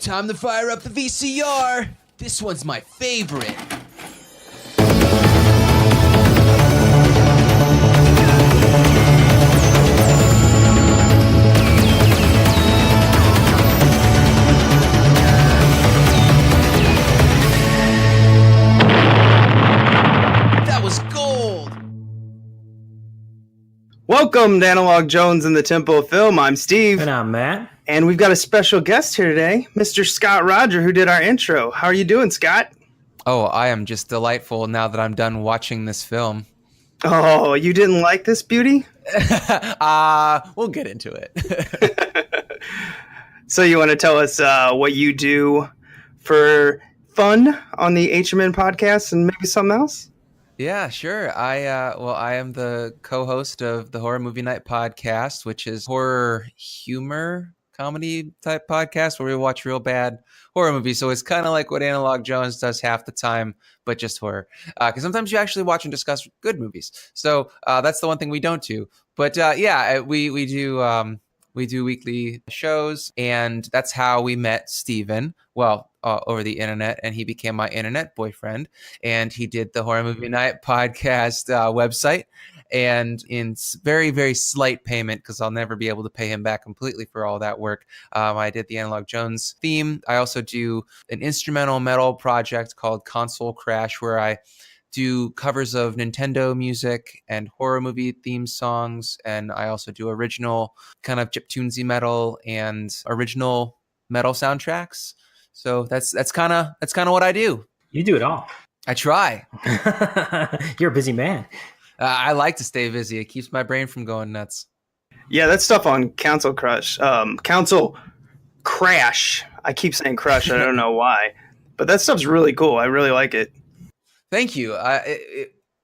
Time to fire up the VCR. This one's my favorite. That was gold. Welcome to Analog Jones in the Temple of Film. I'm Steve. And I'm Matt. And we've got a special guest here today, Mr. Scott Roger, who did our intro. How are you doing, Scott? Oh, I am just delightful now that I'm done watching this film. Oh, you didn't like this beauty? We'll get into it. So you want to tell us what you do for fun on the HMN podcast and maybe something else? Yeah, sure. I am the co-host of the Horror Movie Night podcast, which is horror humor comedy type podcast where we watch real bad horror movies. So it's kind of like what Analog Jones does half the time, but just horror. Because sometimes you actually watch and discuss good movies. So that's the one thing we don't do. But we do weekly shows, and that's how we met Steven. Well, over the internet, and he became my internet boyfriend, and he did the Horror Movie Night podcast website, and in very, very slight payment, because I'll never be able to pay him back completely for all that work, I did the Analog Jones theme. I also do an instrumental metal project called Console Crash, where I do covers of Nintendo music and horror movie theme songs, and I also do original kind of chiptunesy metal and original metal soundtracks. So that's kind of what I do. You do it all. I try. You're a busy man. I like to stay busy. It keeps my brain from going nuts. Yeah, that stuff on Council Crash. Council Crash. I keep saying Crush. I don't know why. But that stuff's really cool. I really like it. Thank you.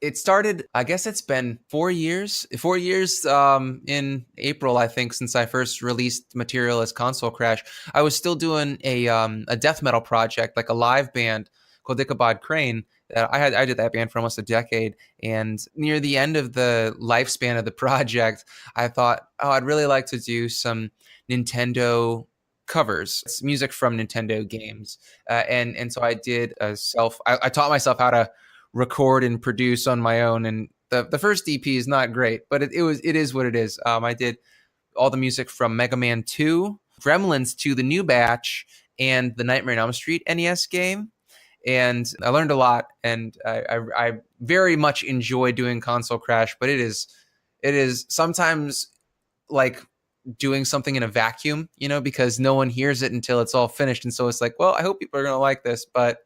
It started, I guess it's been 4 years. 4 years in April, I think, since I first released material as Console Crash. I was still doing a death metal project, like a live band called Ichabod Crane. I did that band for almost a decade. And near the end of the lifespan of the project, I thought, I'd really like to do some Nintendo covers. It's music from Nintendo games. And so I did I taught myself how to record and produce on my own, and the first EP is not great, but it is what it is. I did all the music from Mega Man 2, Gremlins 2, the new batch, and the Nightmare on Elm Street NES game, and I learned a lot, and I very much enjoy doing Console Crash, but it is sometimes like doing something in a vacuum, because no one hears it until it's all finished, and so it's like, well, I hope people are going to like this, but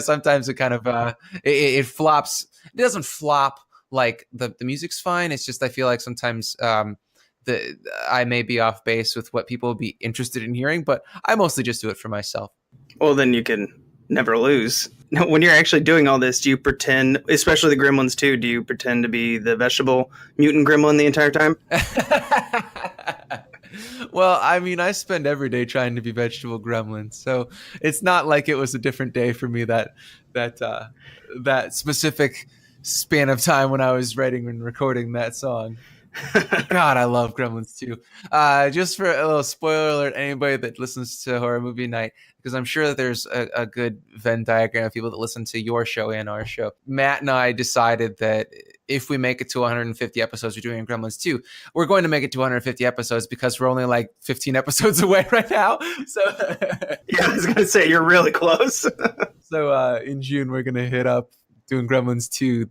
sometimes it kind of it flops. It doesn't flop like the music's fine. It's just I feel like sometimes I may be off base with what people would be interested in hearing, but I mostly just do it for myself. Well, then you can never lose. Now, when you're actually doing all this, do you pretend, especially the Gremlins too, do you pretend to be the vegetable mutant gremlin the entire time? Well, I mean, I spend every day trying to be vegetable gremlin, so it's not like it was a different day for me that specific span of time when I was writing and recording that song. God, I love Gremlins too. Just for a little spoiler alert, anybody that listens to Horror Movie Night, because I'm sure that there's a good Venn diagram of people that listen to your show and our show. Matt and I decided that if we make it to 150 episodes, we're doing Gremlins 2. We're going to make it to 150 episodes because we're only like 15 episodes away right now. So yeah, I was going to say, you're really close. So in June, we're going to hit up doing Gremlins 2,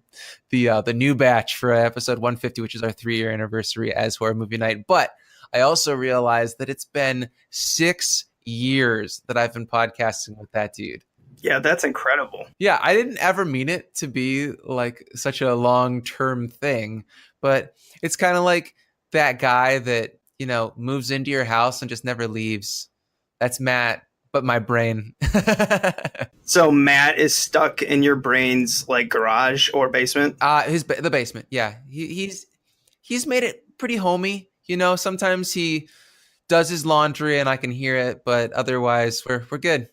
the new batch for episode 150, which is our 3-year anniversary as Horror Movie Night. But I also realized that it's been 6 years that I've been podcasting with that dude. Yeah, that's incredible. Yeah, I didn't ever mean it to be like such a long-term thing, but it's kind of like that guy that, moves into your house and just never leaves. That's Matt, but my brain. So Matt is stuck in your brain's like garage or basement? The basement. Yeah. He's made it pretty homey. Sometimes he does his laundry and I can hear it, but otherwise we're good.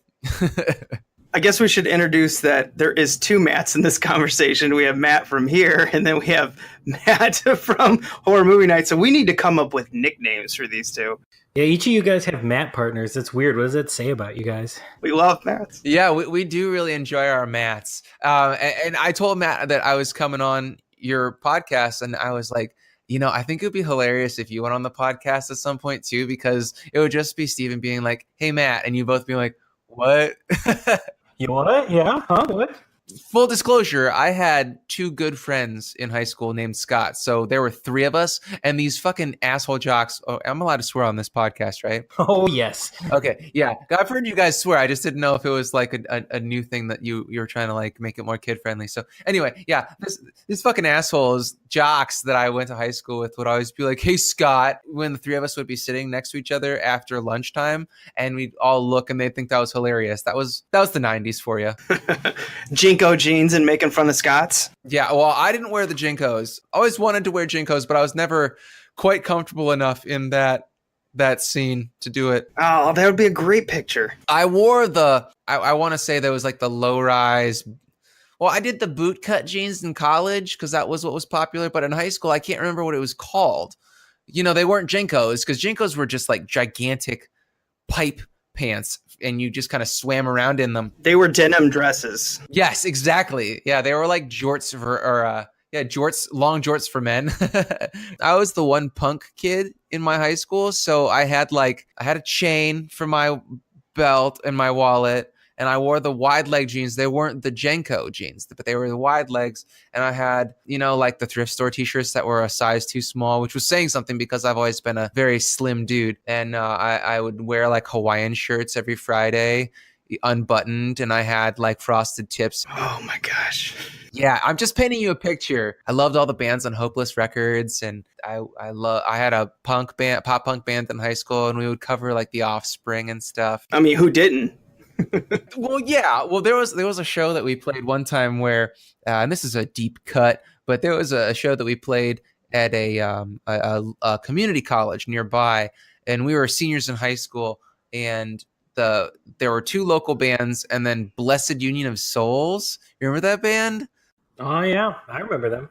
I guess we should introduce that there is two Matts in this conversation. We have Matt from here, and then we have Matt from Horror Movie Night. So we need to come up with nicknames for these two. Yeah, each of you guys have Matt partners. That's weird. What does that say about you guys? We love Matts. Yeah, we do really enjoy our Matts. And I told Matt that I was coming on your podcast, and I was like, I think it would be hilarious if you went on the podcast at some point too, because it would just be Steven being like, hey, Matt, and you both being like, what? You what? Yeah? Huh? What? Full disclosure, I had two good friends in high school named Scott. So there were three of us, and these fucking asshole jocks. Oh, I'm allowed to swear on this podcast, right? Oh, yes. Okay, yeah. I've heard you guys swear. I just didn't know if it was like a new thing that you were trying to like make it more kid friendly. So anyway, yeah, these fucking assholes, jocks that I went to high school with would always be like, hey, Scott, when the three of us would be sitting next to each other after lunchtime, and we'd all look and they'd think that was hilarious. That was the 90s for you. Jinko jeans and making fun of Scots. Yeah, well, I didn't wear the Jinkos. I always wanted to wear Jinkos, but I was never quite comfortable enough in that scene to do it. Oh, that would be a great picture. I wore I want to say there was like the low-rise. Well, I did the boot-cut jeans in college because that was what was popular, but in high school, I can't remember what it was called. They weren't Jinkos because Jinkos were just like gigantic pipe pants, and you just kind of swam around in them. They were denim dresses. Yes, exactly. Yeah, they were like jorts long jorts for men. I was the one punk kid in my high school, so I had a chain for my belt and my wallet, and I wore the wide leg jeans. They weren't the Jenko jeans, but they were the wide legs. And I had, like the thrift store t-shirts that were a size too small, which was saying something because I've always been a very slim dude. And I would wear like Hawaiian shirts every Friday, unbuttoned, and I had like frosted tips. Oh my gosh. Yeah, I'm just painting you a picture. I loved all the bands on Hopeless Records, and I had a pop punk band in high school, and we would cover like The Offspring and stuff. I mean, who didn't? Well, yeah. Well, there was a show that we played one time where, and this is a deep cut, but there was a show that we played at a community college nearby, and we were seniors in high school, and there were two local bands, and then Blessed Union of Souls. You remember that band? Oh, yeah. I remember them.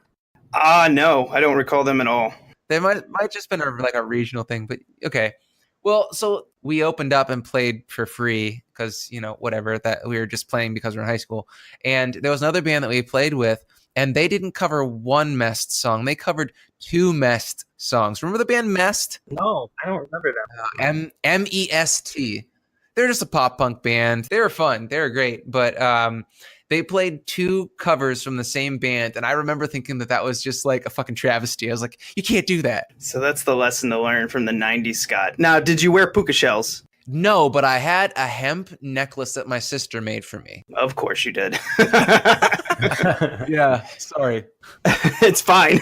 No, I don't recall them at all. They might just been a regional thing, but okay. Well, so we opened up and played for free because, whatever, that we were just playing because we're in high school. And there was another band that we played with, and they didn't cover one Mest song. They covered two Mest songs. Remember the band Mest? No, I don't remember them. M-E-S-T. They're just a pop punk band. They were fun. They were great. But they played two covers from the same band. And I remember thinking that was just like a fucking travesty. I was like, you can't do that. So that's the lesson to learn from the 90s, Scott. Now, did you wear puka shells? No, but I had a hemp necklace that my sister made for me. Of course you did. Yeah, sorry. It's fine.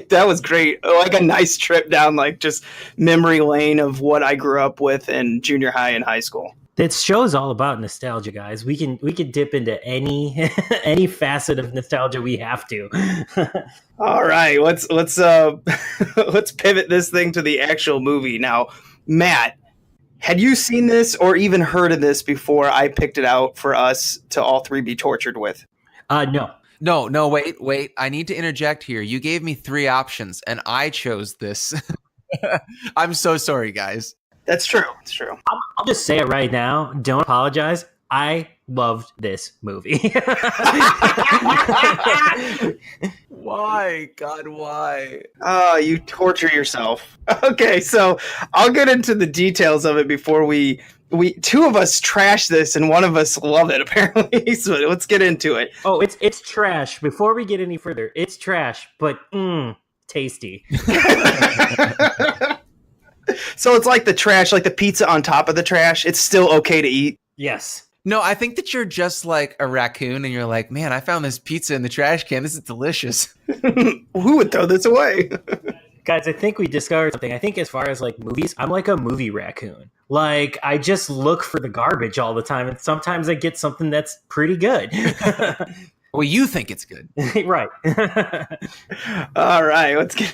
That was great. Like a nice trip down like just memory lane of what I grew up with in junior high and high school. This show is all about nostalgia, guys. We can dip into any facet of nostalgia we have to. All right, let's let's pivot this thing to the actual movie. Now, Matt, had you seen this or even heard of this before I picked it out for us to all three be tortured with? No. No, wait. I need to interject here. You gave me three options, and I chose this. I'm so sorry, guys. That's true. It's true. I'll just say it right now. Don't apologize. I loved this movie. Why? God, why? Oh, you torture yourself. Okay, so I'll get into the details of it before we two of us trash this and one of us love it apparently. So let's get into it. Oh, it's trash. Before we get any further, it's trash, but tasty. So it's like the trash, like the pizza on top of the trash. It's still okay to eat. Yes. No, I think that you're just like a raccoon and you're like, man, I found this pizza in the trash can. This is delicious. Who would throw this away? Guys, I think we discovered something. I think as far as like movies, I'm like a movie raccoon. Like I just look for the garbage all the time, and sometimes I get something that's pretty good. Well, you think it's good. Right. All right, let's get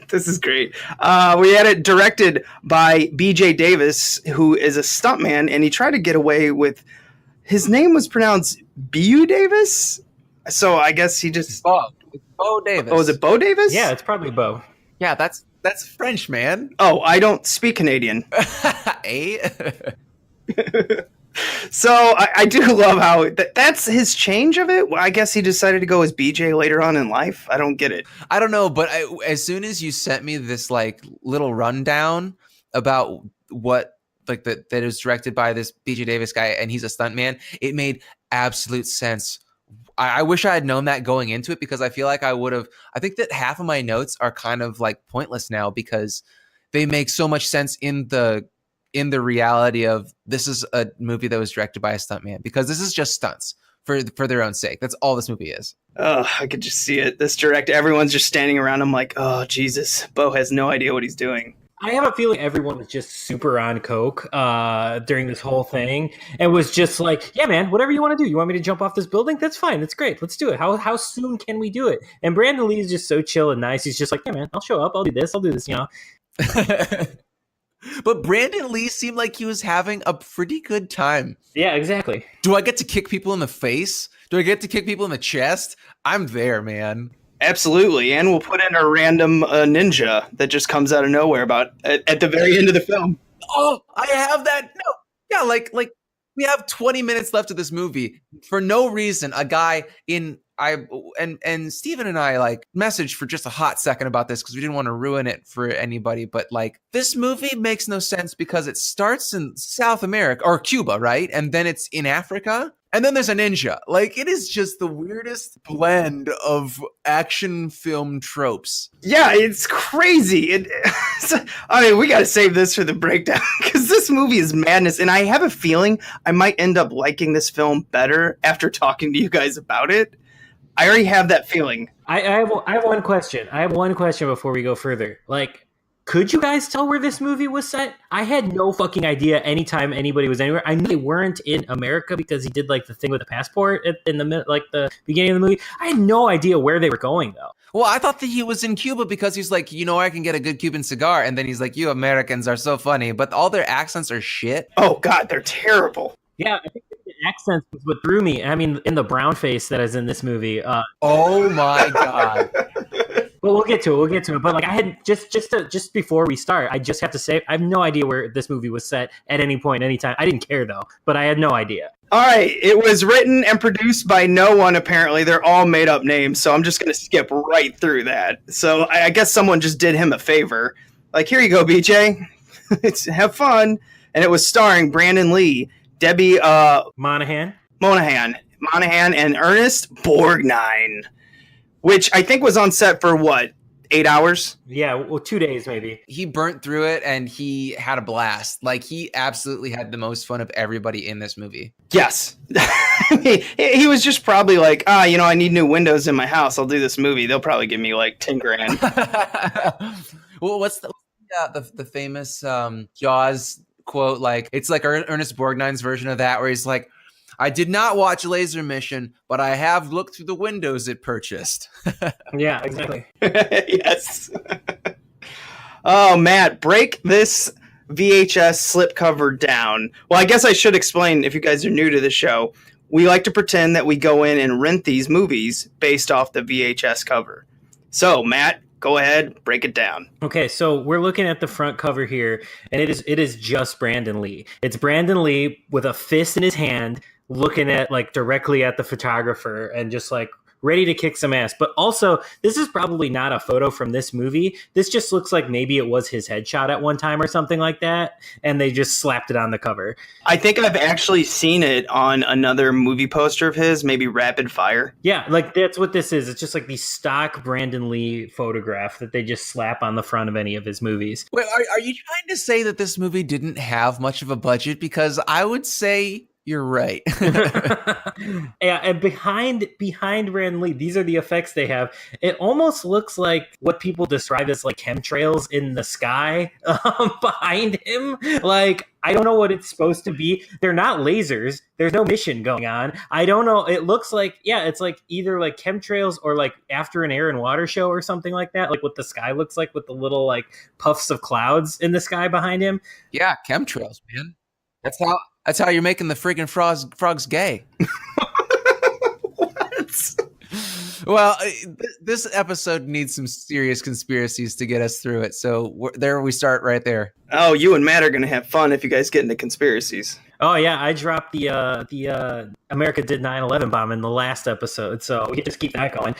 this is great. We had it directed by BJ Davis, who is a stuntman, and he tried to get away with his name was pronounced Bu Davis. So I guess he just. Bo Davis. Oh, is it Bo Davis? Yeah, it's probably Bo. Yeah, that's French, man. Oh, I don't speak Canadian. Eh? So I do love how that's his change of it. Well, I guess he decided to go as BJ later on in life. I don't get it. I don't know, but as soon as you sent me this like little rundown about what like that is directed by this BJ Davis guy and he's a stuntman, it made absolute sense. I wish I had known that going into it because I feel like I would have. I think that half of my notes are kind of like pointless now because they make so much sense in the reality of this is a movie that was directed by a stuntman because this is just stunts for their own sake. That's all this movie is. Oh, I could just see it. This director, everyone's just standing around. I'm like, oh Jesus, Bo has no idea what he's doing. I have a feeling everyone was just super on coke during this whole thing and was just like, yeah, man, whatever you want to do. You want me to jump off this building? That's fine. That's great. Let's do it. How soon can we do it? And Brandon Lee is just so chill and nice. He's just like, yeah, man, I'll show up. I'll do this, you know. But Brandon Lee seemed like he was having a pretty good time. Yeah, exactly. Do I get to kick people in the face? Do I get to kick people in the chest? I'm there, man. Absolutely, and we'll put in a random ninja that just comes out of nowhere about at the very end of the film. Oh, I have that. No, yeah, like we have 20 minutes left of this movie for no reason. A guy and Steven and I like messaged for just a hot second about this because we didn't want to ruin it for anybody. But like this movie makes no sense because it starts in South America or Cuba, right? And then it's in Africa. And then there's a ninja. Like, it is just the weirdest blend of action film tropes. Yeah, it's crazy. I mean, we got to save this for the breakdown because this movie is madness. And I have a feeling I might end up liking this film better after talking to you guys about it. I already have that feeling. I have one question. I have one question before we go further. Like, could you guys tell where this movie was set? I had no fucking idea anytime anybody was anywhere. I knew they weren't in America because he did like the thing with the passport in the like the beginning of the movie. I had no idea where they were going though. Well, I thought that he was in Cuba because he's like, you know, I can get a good Cuban cigar. And then he's like, you Americans are so funny, but all their accents are shit. Oh God, they're terrible. Yeah, I think the accent was what threw me. I mean, in the brown face that is in this movie. Oh my God. Well, we'll get to it. But like, I had just before we start, I just have to say, I have no idea where this movie was set at any point, anytime. I didn't care though, but I had no idea. All right, it was written and produced by no one. Apparently, they're all made up names, so I'm just going to skip right through that. So I guess someone just did him a favor. Like, here you go, BJ. Have fun. And it was starring Brandon Lee, Debbie Monahan, and Ernest Borgnine, which I think was on set for what, 8 hours? Yeah, well, 2 days maybe. He burnt through it and he had a blast. Like, he absolutely had the most fun of everybody in this movie. Yes. he was just probably like, I need new windows in my house. I'll do this movie. They'll probably give me like 10 grand. Well, what's the famous Jaws quote? Like, it's like Ernest Borgnine's version of that where he's like, I did not watch Laser Mission, but I have looked through the windows it purchased. Yeah, exactly. Yes. Oh, Matt, break this VHS slipcover down. Well, I guess I should explain if you guys are new to the show. We like to pretend that we go in and rent these movies based off the VHS cover. So, Matt, go ahead, break it down. Okay, so we're looking at the front cover here, and it is just Brandon Lee. It's Brandon Lee with a fist in his hand, looking at like directly at the photographer and just like ready to kick some ass. But also, this is probably not a photo from this movie. This just looks like maybe it was his headshot at one time or something like that, and they just slapped it on the cover. I think I've actually seen it on another movie poster of his, maybe Rapid Fire. Yeah, like that's what this is. It's just like the stock Brandon Lee photograph that they just slap on the front of any of his movies. Wait, are you trying to say that this movie didn't have much of a budget? Because I would say you're right. Yeah, and behind Brandon Lee, these are the effects they have. It almost looks like what people describe as like chemtrails in the sky behind him. Like, I don't know what it's supposed to be. They're not lasers. There's no mission going on. I don't know. It looks like, it's like either like chemtrails or like after an air and water show or something like that. Like what the sky looks like with the little like puffs of clouds in the sky behind him. Yeah, chemtrails, man. That's how you're making the friggin' frogs gay. What? Well, this episode needs some serious conspiracies to get us through it. So there we start right there. Oh, you and Matt are going to have fun if you guys get into conspiracies. Oh yeah, I dropped the America did 9/11 bomb in the last episode, so we can just keep that going.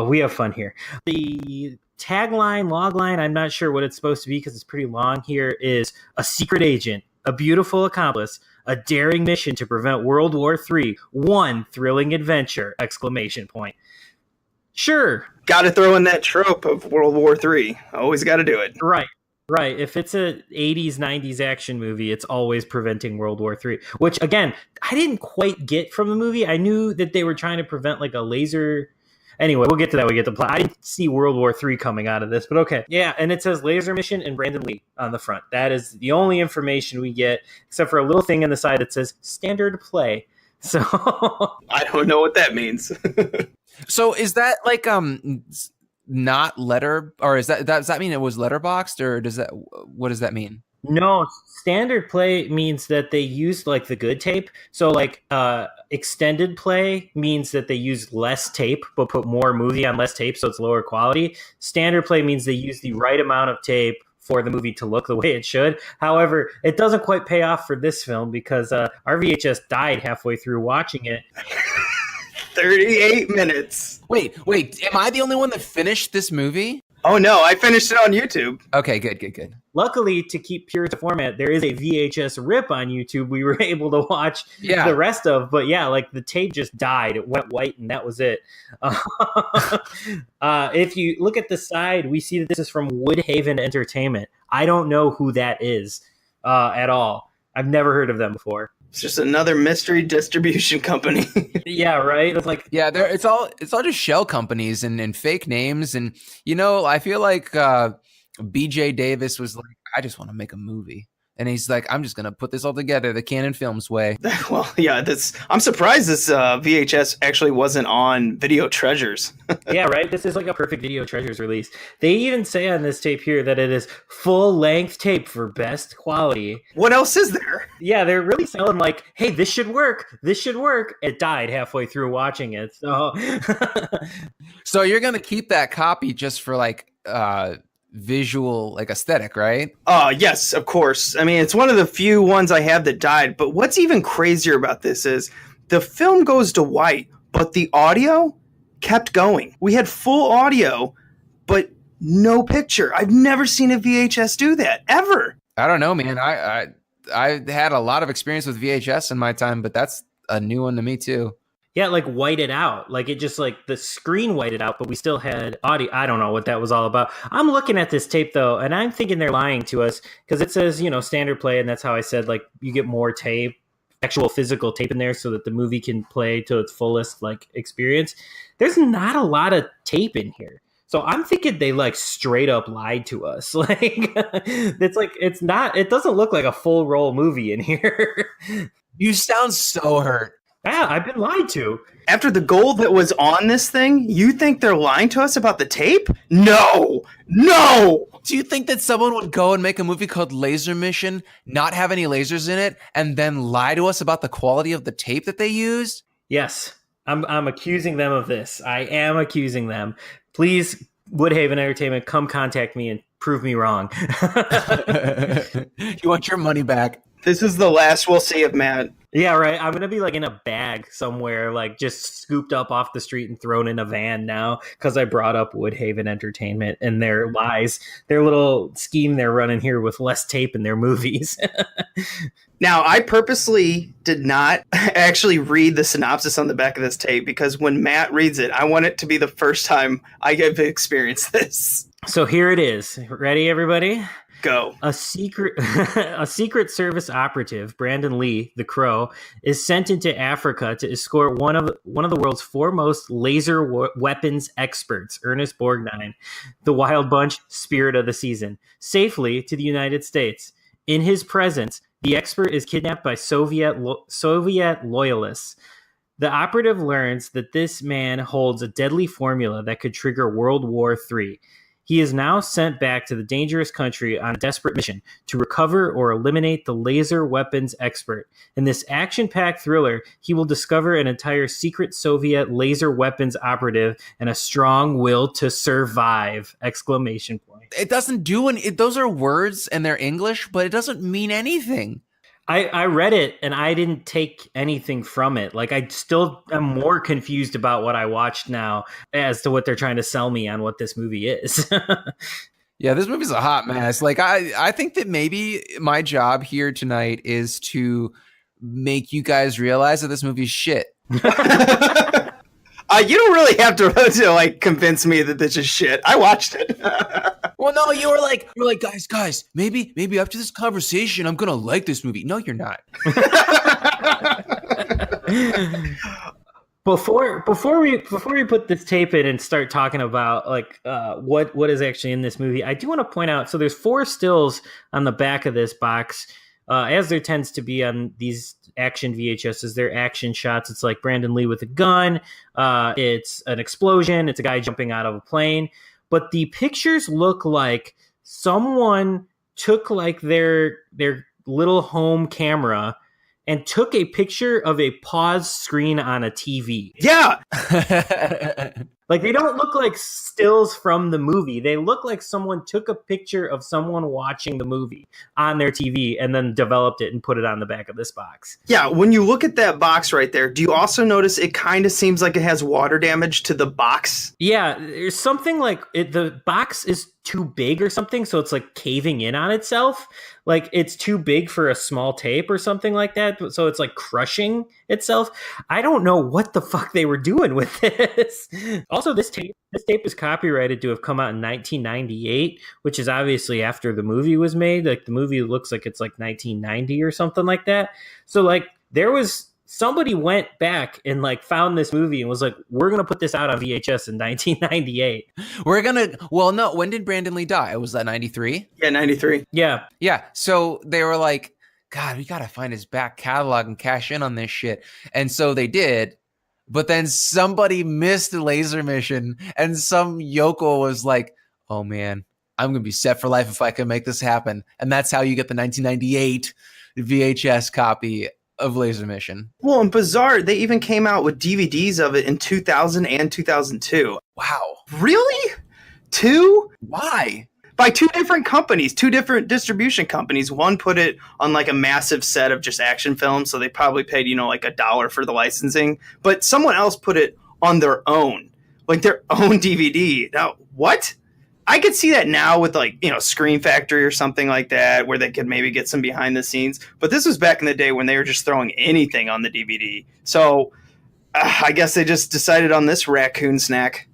We have fun here. The tagline, logline, I'm not sure what it's supposed to be because it's pretty long here, is a secret agent, a beautiful accomplice, a daring mission to prevent World War III, one thrilling adventure! Exclamation point. Sure. Got to throw in that trope of World War III. Always got to do it. Right. If it's a 80s, 90s action movie, it's always preventing World War III, which, again, I didn't quite get from the movie. I knew that they were trying to prevent, like, a laser... Anyway, we'll get to that. We get the plot. I didn't see World War III coming out of this, but okay. Yeah, and it says laser mission and Brandon Lee on the front. That is the only information we get, except for a little thing on the side that says standard play. So... I don't know what that means. So is that like not letter, or is does that mean it was letterboxed, or what does that mean? No, standard play means that they used like the good tape. So like extended play means that they use less tape but put more movie on less tape, so it's lower quality. Standard play means they use the right amount of tape for the movie to look the way it should. However, it doesn't quite pay off for this film because our VHS died halfway through watching it. 38 minutes. Wait, am I the only one that finished this movie? Oh no, I finished it on YouTube. Okay, good. Luckily, to keep pure to format, there is a VHS rip on YouTube we were able to watch the rest of. But yeah, like the tape just died. It went white and that was it. If you look at the side, we see that this is from Woodhaven Entertainment. I don't know who that is at all. I've never heard of them before. It's just another mystery distribution company. Yeah, right. It's like it's all just shell companies and fake names, and I feel like BJ Davis was like, I just want to make a movie, and he's like, I'm just gonna put this all together the Canon Films way. Well, yeah, I'm surprised this VHS actually wasn't on Video Treasures. Yeah, right. This is like a perfect Video Treasures release. They even say on this tape here that it is full length tape for best quality. What else is there? Yeah, they're really selling like, hey, this should work. It died halfway through watching it. So you're gonna keep that copy just for like visual, like aesthetic, right? Yes, of course. I mean, it's one of the few ones I have that died. But what's even crazier about this is the film goes to white, but the audio kept going. We had full audio, but no picture. I've never seen a VHS do that, ever. I don't know, man. I had a lot of experience with VHS in my time, but that's a new one to me too. Yeah, like whited out. Like it just like the screen whited out, but we still had audio. I don't know what that was all about. I'm looking at this tape though, and I'm thinking they're lying to us because it says, standard play. And that's how I said, like, you get more tape, actual physical tape in there so that the movie can play to its fullest like experience. There's not a lot of tape in here. So I'm thinking they like straight up lied to us. Like it doesn't look like a full roll movie in here. You sound so hurt. Yeah, I've been lied to. After the gold that was on this thing, you think they're lying to us about the tape? No! Do you think that someone would go and make a movie called Laser Mission, not have any lasers in it, and then lie to us about the quality of the tape that they used? Yes, I'm accusing them of this. I am accusing them. Please, Woodhaven Entertainment, come contact me and prove me wrong. You want your money back. This is the last we'll see of Matt. Yeah, right. I'm going to be like in a bag somewhere, like just scooped up off the street and thrown in a van now because I brought up Woodhaven Entertainment and their lies, their little scheme they're running here with less tape in their movies. Now, I purposely did not actually read the synopsis on the back of this tape because when Matt reads it, I want it to be the first time I get to experience this. So here it is. Ready, everybody? Go. A secret service operative, Brandon Lee, the Crow, is sent into Africa to escort one of the world's foremost laser weapons experts, Ernest Borgnine, the Wild Bunch spirit of the season, safely to the United States. In his presence, the expert is kidnapped by Soviet loyalists. The operative learns that this man holds a deadly formula that could trigger World War III. He is now sent back to the dangerous country on a desperate mission to recover or eliminate the laser weapons expert. In this action-packed thriller, he will discover an entire secret Soviet laser weapons operative and a strong will to survive! Exclamation point. It doesn't do any. Those are words and they're English, but it doesn't mean anything. I read it and I didn't take anything from it. Like, I still am more confused about what I watched now as to what they're trying to sell me on what this movie is. Yeah, this movie's a hot mess. Like, I think that maybe my job here tonight is to make you guys realize that this movie's shit. You don't really have to like convince me that this is shit. I watched it. Well, no, you were like, guys, maybe after this conversation, I'm gonna like this movie. No, you're not. Before we put this tape in and start talking about like what is actually in this movie, I do want to point out. So there's 4 stills on the back of this box, as there tends to be on these action VHSs. They're action shots. It's like Brandon Lee with a gun. It's an explosion. It's a guy jumping out of a plane. But the pictures look like someone took like their little home camera and took a picture of a pause screen on a TV. Yeah. Like, they don't look like stills from the movie. They look like someone took a picture of someone watching the movie on their TV and then developed it and put it on the back of this box. Yeah, when you look at that box right there, do you also notice it kind of seems like it has water damage to the box? Yeah, there's something like the box is too big or something, so it's like caving in on itself. Like, it's too big for a small tape or something like that, so it's like crushing itself. I don't know what the fuck they were doing with this. Also, this tape is copyrighted to have come out in 1998, which is obviously after the movie was made. Like, the movie looks like it's like 1990 or something like that. So like, somebody went back and like found this movie and was like, we're going to put this out on VHS in 1998. Well, no, when did Brandon Lee die? Was that 93? Yeah, 93. Yeah. Yeah. So they were like, God, we got to find his back catalog and cash in on this shit. And so they did. But then somebody missed the laser mission and some yokel was like, oh man, I'm going to be set for life if I can make this happen. And that's how you get the 1998 VHS copy of Laser Mission. Well, and bizarre, they even came out with DVDs of it in 2000 and 2002. Wow. Really? 2? Why? By 2 different companies, 2 different distribution companies. One put it on like a massive set of just action films, so they probably paid, like $1 for the licensing. But someone else put it on their own, like their own DVD. Now, what? I could see that now with like, Screen Factory or something like that, where they could maybe get some behind the scenes. But this was back in the day when they were just throwing anything on the DVD. So I guess they just decided on this raccoon snack.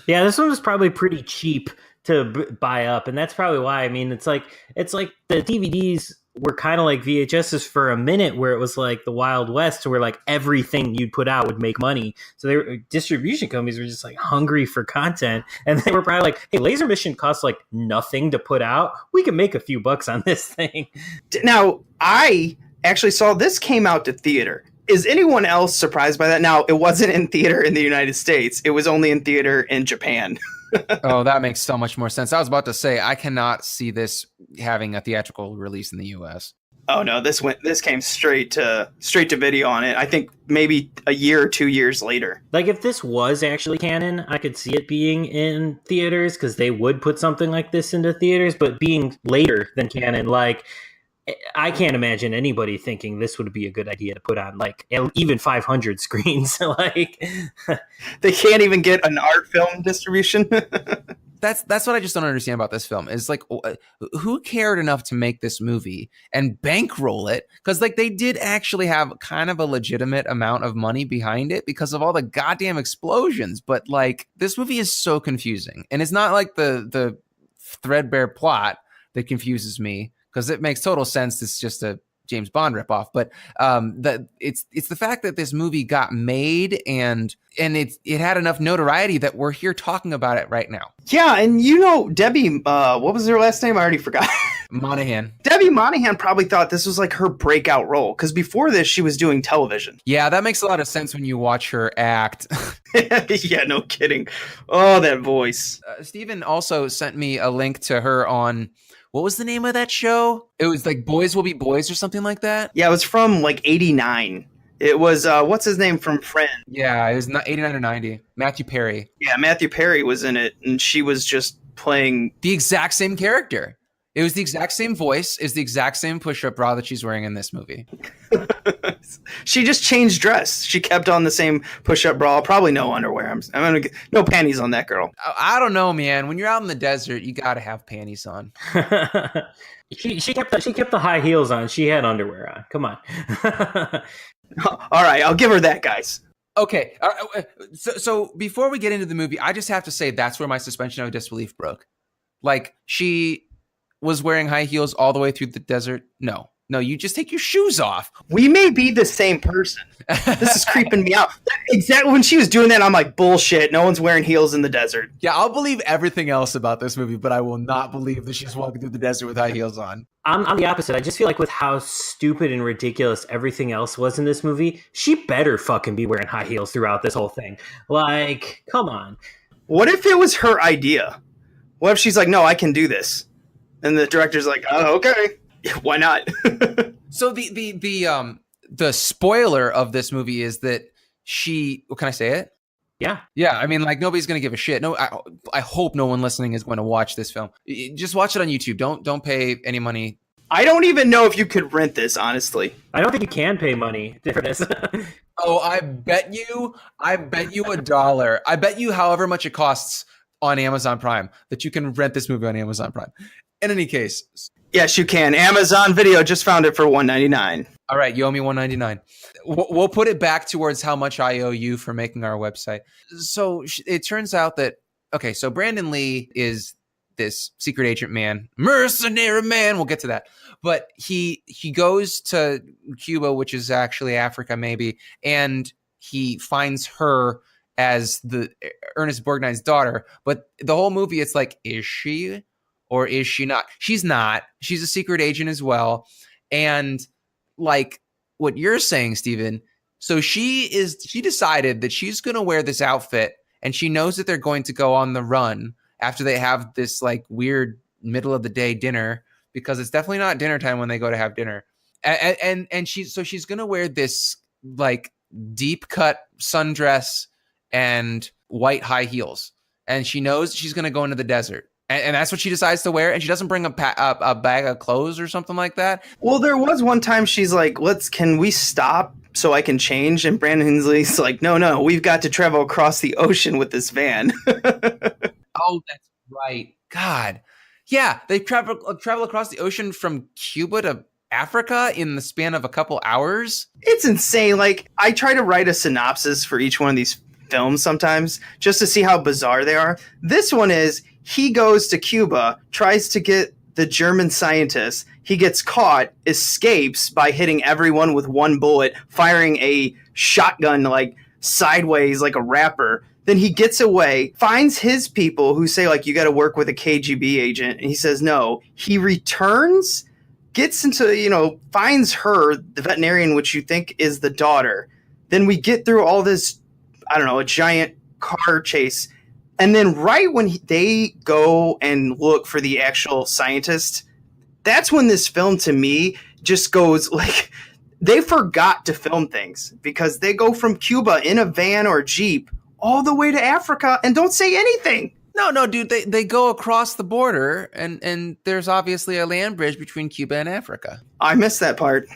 Yeah, this one was probably pretty cheap to buy up, and that's probably why. I mean, it's like the DVDs were kind of like VHSs for a minute, where it was like the Wild West, where like everything you'd put out would make money. So distribution companies were just like hungry for content, and they were probably like, "Hey, Laser Mission costs like nothing to put out. We can make a few bucks on this thing." Now, I actually saw this came out to theater. Is anyone else surprised by that? Now, it wasn't in theater in the United States. It was only in theater in Japan. Oh, that makes so much more sense. I was about to say, I cannot see this having a theatrical release in the US. Oh no, this came straight to video on it. I think maybe a year or 2 years later. Like, if this was actually canon, I could see it being in theaters, because they would put something like this into theaters. But being later than canon, like, I can't imagine anybody thinking this would be a good idea to put on like even 500 screens. Like, they can't even get an art film distribution. That's what I just don't understand about this film is like, who cared enough to make this movie and bankroll it? Because like they did actually have kind of a legitimate amount of money behind it because of all the goddamn explosions. But like, this movie is so confusing, and it's not like the threadbare plot that confuses me, because it makes total sense. It's just a James Bond ripoff, but it's the fact that this movie got made and it had enough notoriety that we're here talking about it right now. Yeah, and Debbie, what was her last name? I already forgot. Monahan. Debbie Monahan probably thought this was like her breakout role because before this, she was doing television. Yeah, that makes a lot of sense when you watch her act. Yeah, no kidding. Oh, that voice. Steven also sent me a link to her on, what was the name of that show? It was like Boys Will Be Boys or something like that. Yeah, it was from like 89. It was, what's his name from Friends? Yeah, it was 89 or 90. Matthew Perry. Yeah, Matthew Perry was in it, and she was just playing the exact same character. It was the exact same voice, is the exact same push-up bra that she's wearing in this movie. She just changed dress. She kept on the same push-up bra, probably no underwear. No panties on that girl. I don't know, man. When you're out in the desert, you gotta have panties on. She kept the high heels on. She had underwear on. Come on. All right, I'll give her that, guys. Okay, so before we get into the movie, I just have to say that's where my suspension of disbelief broke. Like, she was wearing high heels all the way through the desert. No, you just take your shoes off. We may be the same person. This is creeping me out. Exactly when she was doing that, I'm like, bullshit. No one's wearing heels in the desert. Yeah, I'll believe everything else about this movie, but I will not believe that she's walking through the desert with high heels on. I'm the opposite. I just feel like with how stupid and ridiculous everything else was in this movie, she better fucking be wearing high heels throughout this whole thing. Like, come on. What if it was her idea? What if she's like, no, I can do this? And the director's like, oh, okay. Why not? So the spoiler of this movie is that she, well, can I say it? Yeah. I mean, like, nobody's gonna give a shit. No, I hope no one listening is going to watch this film. Just watch it on YouTube. Don't pay any money. I don't even know if you could rent this, honestly. I don't think you can pay money for this. Oh, I bet you $1. I bet you however much it costs on Amazon Prime that you can rent this movie on Amazon Prime. In any case. Yes, you can. Amazon Video just found it for $1.99. All right, you owe me $1.99. We'll put it back towards how much I owe you for making our website. So it turns out that, okay, so Brandon Lee is this secret agent man, mercenary man. We'll get to that. But he goes to Cuba, which is actually Africa maybe, and he finds her as the Ernest Borgnine's daughter. But the whole movie, it's like, is she or is she not? She's not. She's a secret agent as well. And like what you're saying, Steven, so she decided that she's going to wear this outfit, and she knows that they're going to go on the run after they have this like weird middle of the day dinner, because it's definitely not dinner time when they go to have dinner. And she's going to wear this like deep cut sundress and white high heels. And she knows she's going to go into the desert. And that's what she decides to wear. And she doesn't bring a bag of clothes or something like that. Well, there was one time she's like, can we stop so I can change? And Brandon Lee's like, no, we've got to travel across the ocean with this van. Oh, that's right. God. Yeah, they travel across the ocean from Cuba to Africa in the span of a couple hours. It's insane. Like, I try to write a synopsis for each one of these films sometimes just to see how bizarre they are. This one is, he goes to Cuba, tries to get the German scientist. He gets caught, escapes by hitting everyone with one bullet, firing a shotgun like sideways like a rapper. Then he gets away, finds his people who say, like, you got to work with a KGB agent. And he says no. He returns, gets into, finds her, the veterinarian, which you think is the daughter. Then we get through all this, I don't know, a giant car chase. And then right when they go and look for the actual scientist, that's when this film to me just goes like, they forgot to film things, because they go from Cuba in a van or Jeep all the way to Africa and don't say anything. No, dude, they go across the border, and there's obviously a land bridge between Cuba and Africa. I missed that part.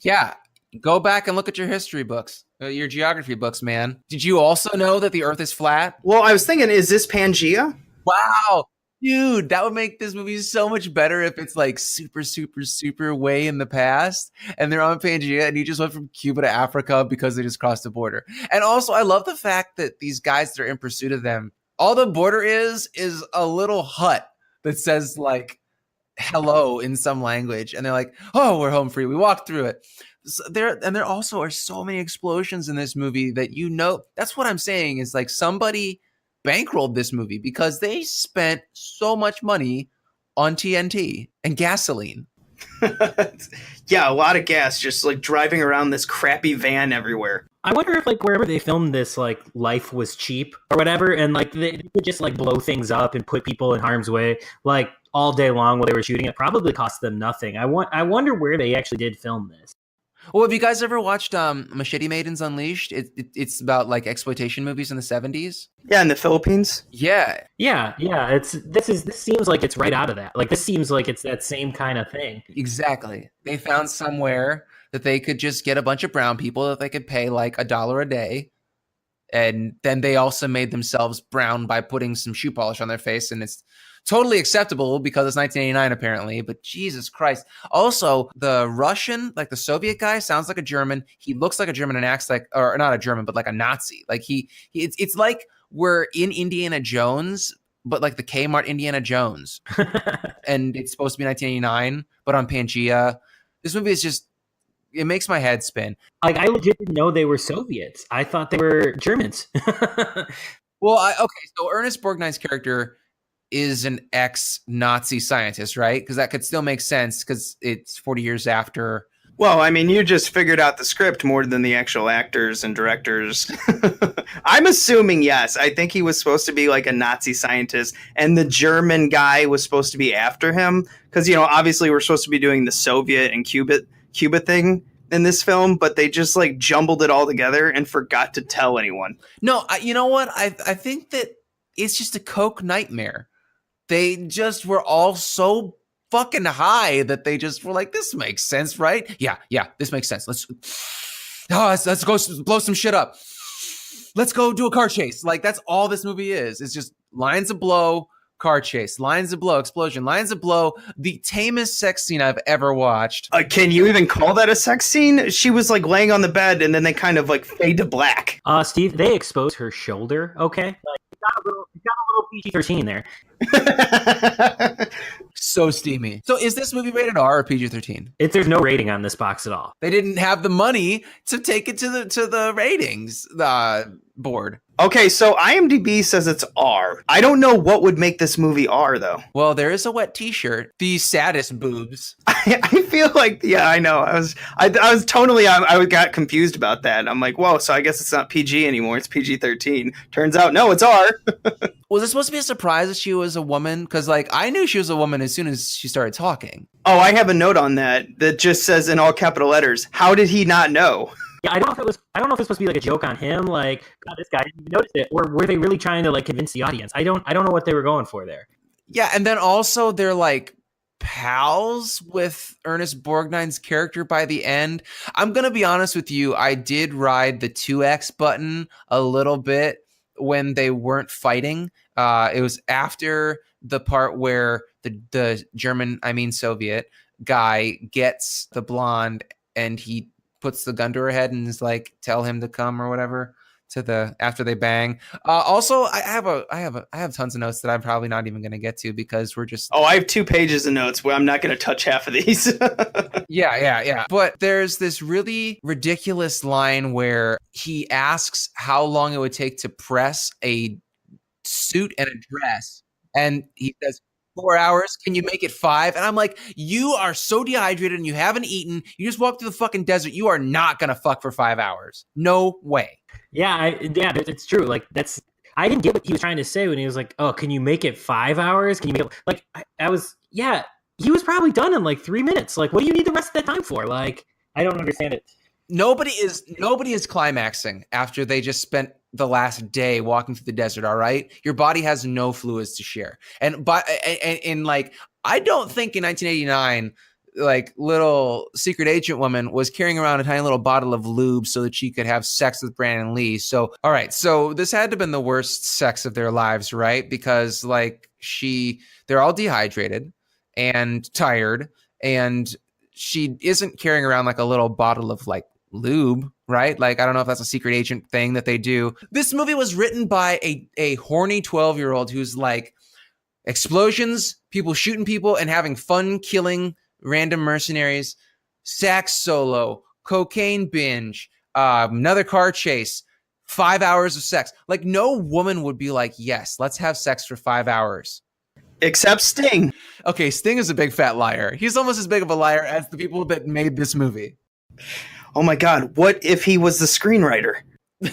Yeah, go back and look at your history books, your geography books, man. Did you also know that the Earth is flat? Well, I was thinking, is this Pangaea? Wow. Dude, that would make this movie so much better if it's like super, super, super way in the past and they're on Pangaea and he just went from Cuba to Africa because they just crossed the border. And also, I love the fact that these guys that are in pursuit of them, all the border is a little hut that says like hello in some language. And they're like, oh, we're home free. We walked through it. So there also are so many explosions in this movie that, that's what I'm saying is like somebody bankrolled this movie because they spent so much money on TNT and gasoline. Yeah, a lot of gas just like driving around this crappy van everywhere. I wonder if like wherever they filmed this, like life was cheap or whatever, and like they could just like blow things up and put people in harm's way like all day long while they were shooting. It probably cost them nothing. I wonder where they actually did film this. Well, have you guys ever watched Machete Maidens Unleashed? It's about like exploitation movies in the 70s. Yeah, in the Philippines. Yeah, Yeah, this seems like it's right out of that. Like this seems like it's that same kind of thing. exactly. They found somewhere that they could just get a bunch of brown people that they could pay like $1 a day. And then they also made themselves brown by putting some shoe polish on their face. And it's totally acceptable because it's 1989 apparently. But Jesus Christ. Also, the Russian, like the Soviet guy, sounds like a German. He looks like a German and acts like, or not a German, but like a Nazi. Like it's like we're in Indiana Jones, but like the Kmart Indiana Jones. And it's supposed to be 1989, but on Pangaea. This movie is just, it makes my head spin. Like I legit didn't know they were Soviets. I thought they were Germans. Well, okay, so Ernest Borgnine's character is an ex-Nazi scientist, right? Because that could still make sense because it's 40 years after. Well, I mean, you just figured out the script more than the actual actors and directors. I'm assuming yes. I think he was supposed to be like a Nazi scientist, and the German guy was supposed to be after him because, you know, obviously we're supposed to be doing the Soviet and Cuba thing in this film, but they just like jumbled it all together and forgot to tell anyone. No, you know what? I think that it's just a Coke nightmare. They just were all so fucking high that they just were like, this makes sense, right? Yeah, this makes sense. Let's go blow some shit up. Let's go do a car chase. Like, that's all this movie is. It's just lines of blow, car chase, lines of blow, explosion, lines of blow. The tamest sex scene I've ever watched. Can you even call that a sex scene? She was like laying on the bed and then they kind of like fade to black. Steve, they exposed her shoulder, okay? Like, it got a little PG-13 there. So steamy. So is this movie rated R or PG-13? There's no rating on this box at all. They didn't have the money to take it to the ratings board. Okay, so IMDb says it's R. I don't know what would make this movie R, though. Well, there is a wet T-shirt. The saddest boobs. I feel like, yeah, I know. I was totally, I got confused about that. I'm like, whoa, so I guess it's not PG anymore. It's PG-13. Turns out, no, it's R. Was it supposed to be a surprise that she was a woman? Because, like, I knew she was a woman as soon as she started talking. Oh, I have a note on that just says in all capital letters, how did he not know? Yeah, I don't know if it's supposed to be like a joke on him, like, God, this guy didn't even notice it, or were they really trying to like convince the audience? I don't know what they were going for there. Yeah, and then also they're like pals with Ernest Borgnine's character by the end. I'm gonna be honest with you, I did ride the 2X button a little bit when they weren't fighting. It was after the part where the German, I mean Soviet guy gets the blonde and he puts the gun to her head and is like, tell him to come or whatever after they bang. Also, I have tons of notes that I'm probably not even going to get to because we're just. Oh, I have 2 pages of notes where I'm not going to touch half of these. Yeah. But there's this really ridiculous line where he asks how long it would take to press a suit and a dress. And he says, 4 hours. Can you make it 5? And I'm like, you are so dehydrated and you haven't eaten. You just walked through the fucking desert. You are not gonna fuck for 5 hours. No way. Yeah, it's true. Like I didn't get what he was trying to say when he was like, "Oh, can you make it 5 hours? Can you make it like?" Yeah. He was probably done in like 3 minutes. Like, what do you need the rest of that time for? Like, I don't understand it. Nobody is climaxing after they just spent the last day walking through the desert. All right, your body has no fluids to share, and like I don't think in 1989, like little secret agent woman was carrying around a tiny little bottle of lube so that she could have sex with Brandon Lee. So all right, so this had to have been the worst sex of their lives, right? Because like they're all dehydrated and tired, and she isn't carrying around like a little bottle of like lube, right? Like, I don't know if that's a secret agent thing that they do. This movie was written by a horny 12-year-old who's like, explosions, people shooting people and having fun killing random mercenaries, sax solo, cocaine binge, another car chase, 5 hours of sex. Like, no woman would be like, yes, let's have sex for 5 hours. Except Sting. Okay, Sting is a big fat liar. He's almost as big of a liar as the people that made this movie. Oh my God, what if he was the screenwriter?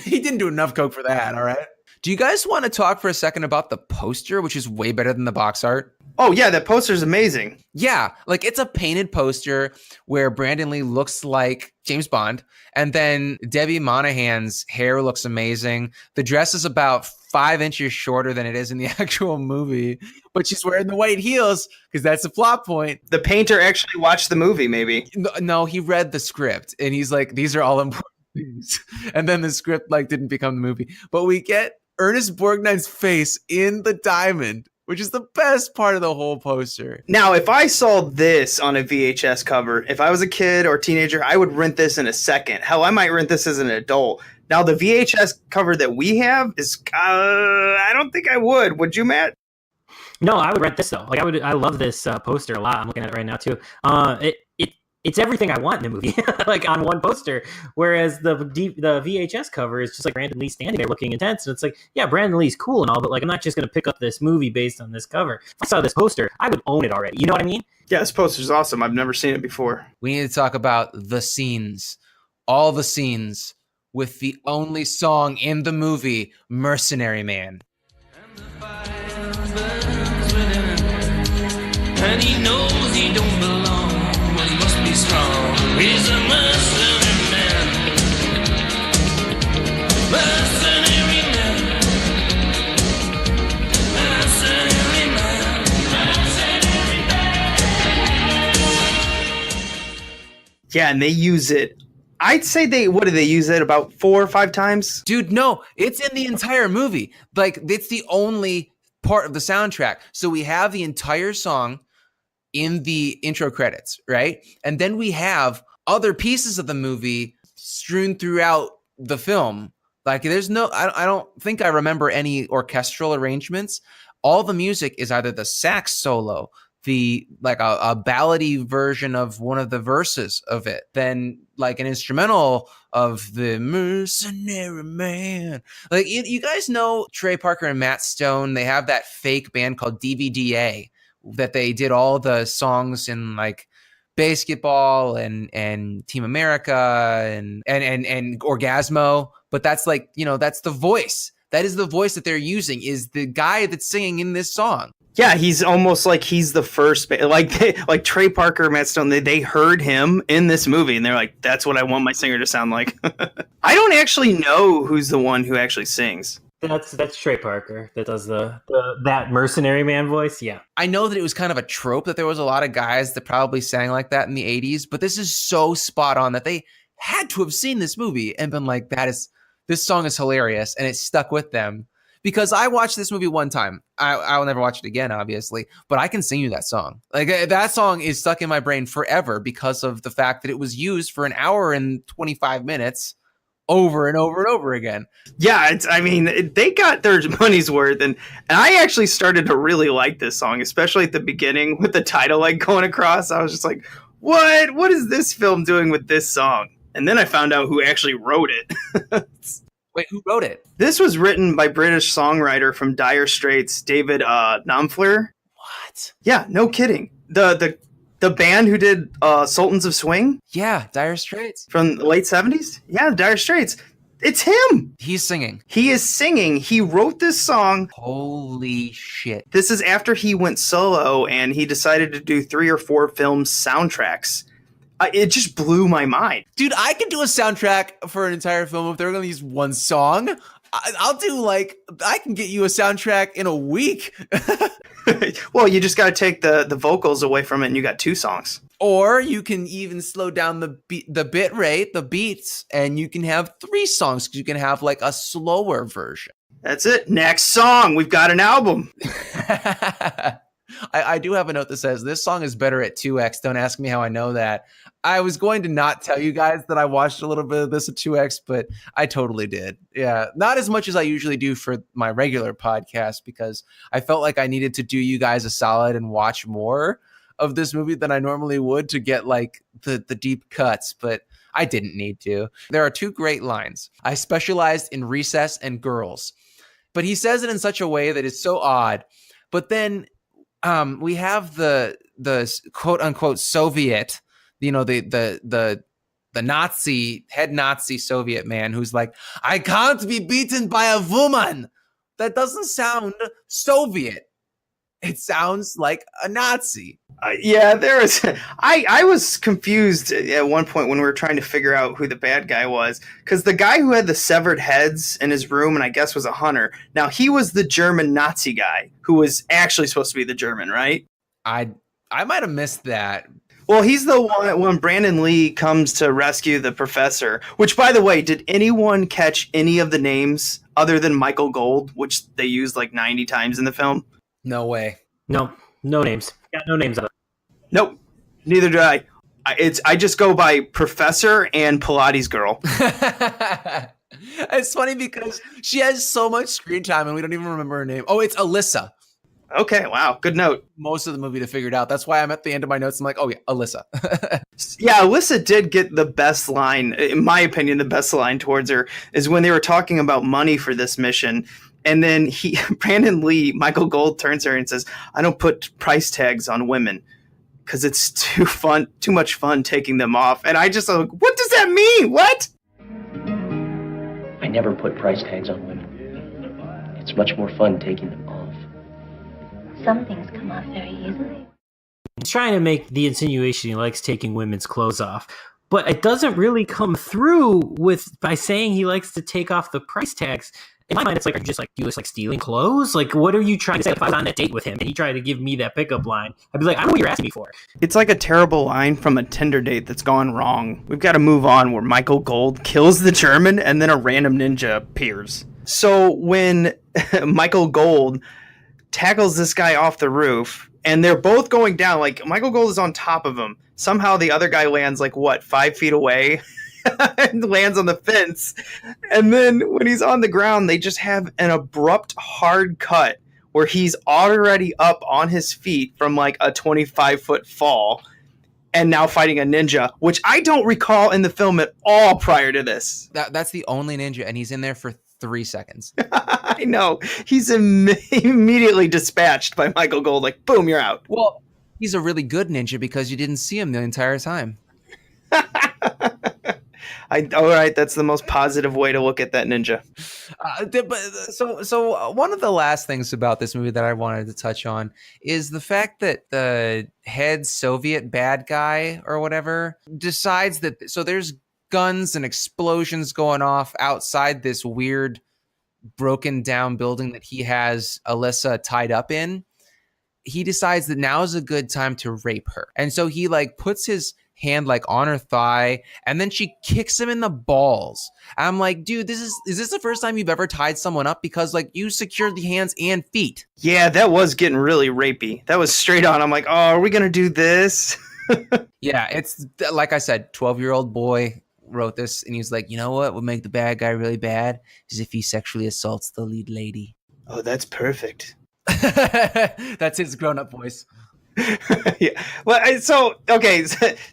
He didn't do enough coke for that, all right? Do you guys want to talk for a second about the poster, which is way better than the box art? Oh yeah, that poster's amazing. Yeah, like it's a painted poster where Brandon Lee looks like James Bond, and then Debbie Monahan's hair looks amazing. The dress is about 5 inches shorter than it is in the actual movie, but she's wearing the white heels because that's the plot point. The painter actually watched the movie, maybe. No, he read the script and he's like, these are all important things. And then the script like didn't become the movie. But we get Ernest Borgnine's face in the diamond, which is the best part of the whole poster. Now, if I saw this on a VHS cover, if I was a kid or teenager, I would rent this in a second. Hell, I might rent this as an adult. Now, the VHS cover that we have is, I don't think I would. Would you, Matt? No, I would rent this though. Like I love this poster a lot. I'm looking at it right now too. It's everything I want in a movie, like on one poster. Whereas the VHS cover is just like Brandon Lee standing there looking intense, and it's like, yeah, Brandon Lee's cool and all, but like I'm not just gonna pick up this movie based on this cover. If I saw this poster, I would own it already. You know what I mean? Yeah, this poster's awesome. I've never seen it before. We need to talk about the scenes, all the scenes with the only song in the movie, Mercenary Man. And he knows he don't belong, but he must be strong. He's a mercenary man. Mercenary man. Mercenary man. Mercenary man. Yeah, and they use it. I'd say what do they use it about 4 or 5 times? Dude, no, it's in the entire movie. Like, it's the only part of the soundtrack. So we have the entire song in the intro credits, right? And then we have other pieces of the movie strewn throughout the film. Like there's no, I don't think I remember any orchestral arrangements. All the music is either the sax solo, the like a ballady version of one of the verses of it, then like an instrumental of the Mercenary Man. Like you guys know Trey Parker and Matt Stone, they have that fake band called DVDA that they did all the songs in like Basketball and Team America and Orgasmo, but that's like, you know, that's the voice. That is the voice that they're using, is the guy that's singing in this song. Yeah, he's almost like he's the first, like Trey Parker, Matt Stone. They heard him in this movie, and they're like, "That's what I want my singer to sound like." I don't actually know who's the one who actually sings. That's Trey Parker that does that Mercenary Man voice. Yeah, I know that it was kind of a trope that there was a lot of guys that probably sang like that in the 80s, but this is so spot on that they had to have seen this movie and been like, this song is hilarious, and it stuck with them. Because I watched this movie one time. I will never watch it again, obviously, but I can sing you that song. Like that song is stuck in my brain forever because of the fact that it was used for an hour and 25 minutes over and over and over again. Yeah, they got their money's worth, and I actually started to really like this song, especially at the beginning with the title like going across. I was just like, what is this film doing with this song? And then I found out who actually wrote it. Wait, who wrote it? This was written by British songwriter from Dire Straits, David Knopfler. What? Yeah, no kidding. The band who did Sultans of Swing? Yeah, Dire Straits. From the late 70s? Yeah, Dire Straits. It's him. He's singing. He is singing. He wrote this song. Holy shit. This is after he went solo and he decided to do 3 or 4 film soundtracks. It just blew my mind. Dude, I can do a soundtrack for an entire film if they're going to use one song. I'll do I can get you a soundtrack in a week. Well, you just got to take the vocals away from it and you got 2 songs. Or you can even slow down the bit rate, the beats, and you can have 3 songs because you can have like a slower version. That's it. Next song. We've got an album. I do have a note that says this song is better at 2x. Don't ask me how I know that. I was going to not tell you guys that I watched a little bit of this at 2x, but I totally did. Yeah, not as much as I usually do for my regular podcast because I felt like I needed to do you guys a solid and watch more of this movie than I normally would to get like the deep cuts, but I didn't need to. There are 2 great lines. I specialized in recess and girls, but he says it in such a way that is so odd. But then We have the quote unquote Soviet, the Nazi head Nazi Soviet man who's like, I can't be beaten by a woman. That doesn't sound Soviet. It sounds like a Nazi. Yeah, there was. I was confused at one point when we were trying to figure out who the bad guy was, because the guy who had the severed heads in his room and I guess was a hunter. Now he was the German Nazi guy who was actually supposed to be the German, right? I might have missed that. Well, he's the one when Brandon Lee comes to rescue the professor. Which, by the way, did anyone catch any of the names other than Michael Gold, which they used like 90 times in the film? No way. No names. Got no names of it. Nope. Neither do I. I just go by Professor and Pilates Girl. It's funny because she has so much screen time and we don't even remember her name. Oh, it's Alyssa. Okay, wow, good note. Most of the movie to figure it out. That's why I'm at the end of my notes. I'm like, oh yeah, Alyssa. Yeah, Alyssa did get the best line, in my opinion, the best line towards her is when they were talking about money for this mission. And then Brandon Lee, Michael Gold turns to her and says, I don't put price tags on women because it's too much fun taking them off. And I just like, what does that mean? What? I never put price tags on women. It's much more fun taking them off. Some things come off very easily. He's trying to make the insinuation he likes taking women's clothes off, but it doesn't really come through by saying he likes to take off the price tags. In my mind, it's like, are you just like, do you just like stealing clothes? Like, what are you trying to say? If I was on that date with him and he tried to give me that pickup line, I'd be like, I know what you're asking me for. It's like a terrible line from a Tinder date that's gone wrong. We've got to move on where Michael Gold kills the German and then a random ninja appears. So when Michael Gold tackles this guy off the roof and they're both going down, like Michael Gold is on top of him. Somehow the other guy lands like 5 feet away and lands on the fence. And then when he's on the ground, they just have an abrupt hard cut where he's already up on his feet from like a 25-foot fall and now fighting a ninja, which I don't recall in the film at all prior to this. That's the only ninja, and he's in there for 3 seconds. I know. He's immediately dispatched by Michael Gold, like, boom, you're out. Well, he's a really good ninja because you didn't see him the entire time. All right, that's the most positive way to look at that ninja. So one of the last things about this movie that I wanted to touch on is the fact that the head Soviet bad guy or whatever decides that, so there's guns and explosions going off outside this weird broken down building that he has Alyssa tied up in. He decides that now is a good time to rape her. And so he like puts his hand like on her thigh and then she kicks him in the balls. I'm like, dude, is this the first time you've ever tied someone up? Because like you secured the hands and feet. Yeah, that was getting really rapey. That was straight on. I'm like, oh, are we going to do this? Yeah, it's like I said, 12-year-old boy wrote this and he's like, you know what would make the bad guy really bad is if he sexually assaults the lead lady. Oh, that's perfect. That's his grown-up voice. Yeah. Well, so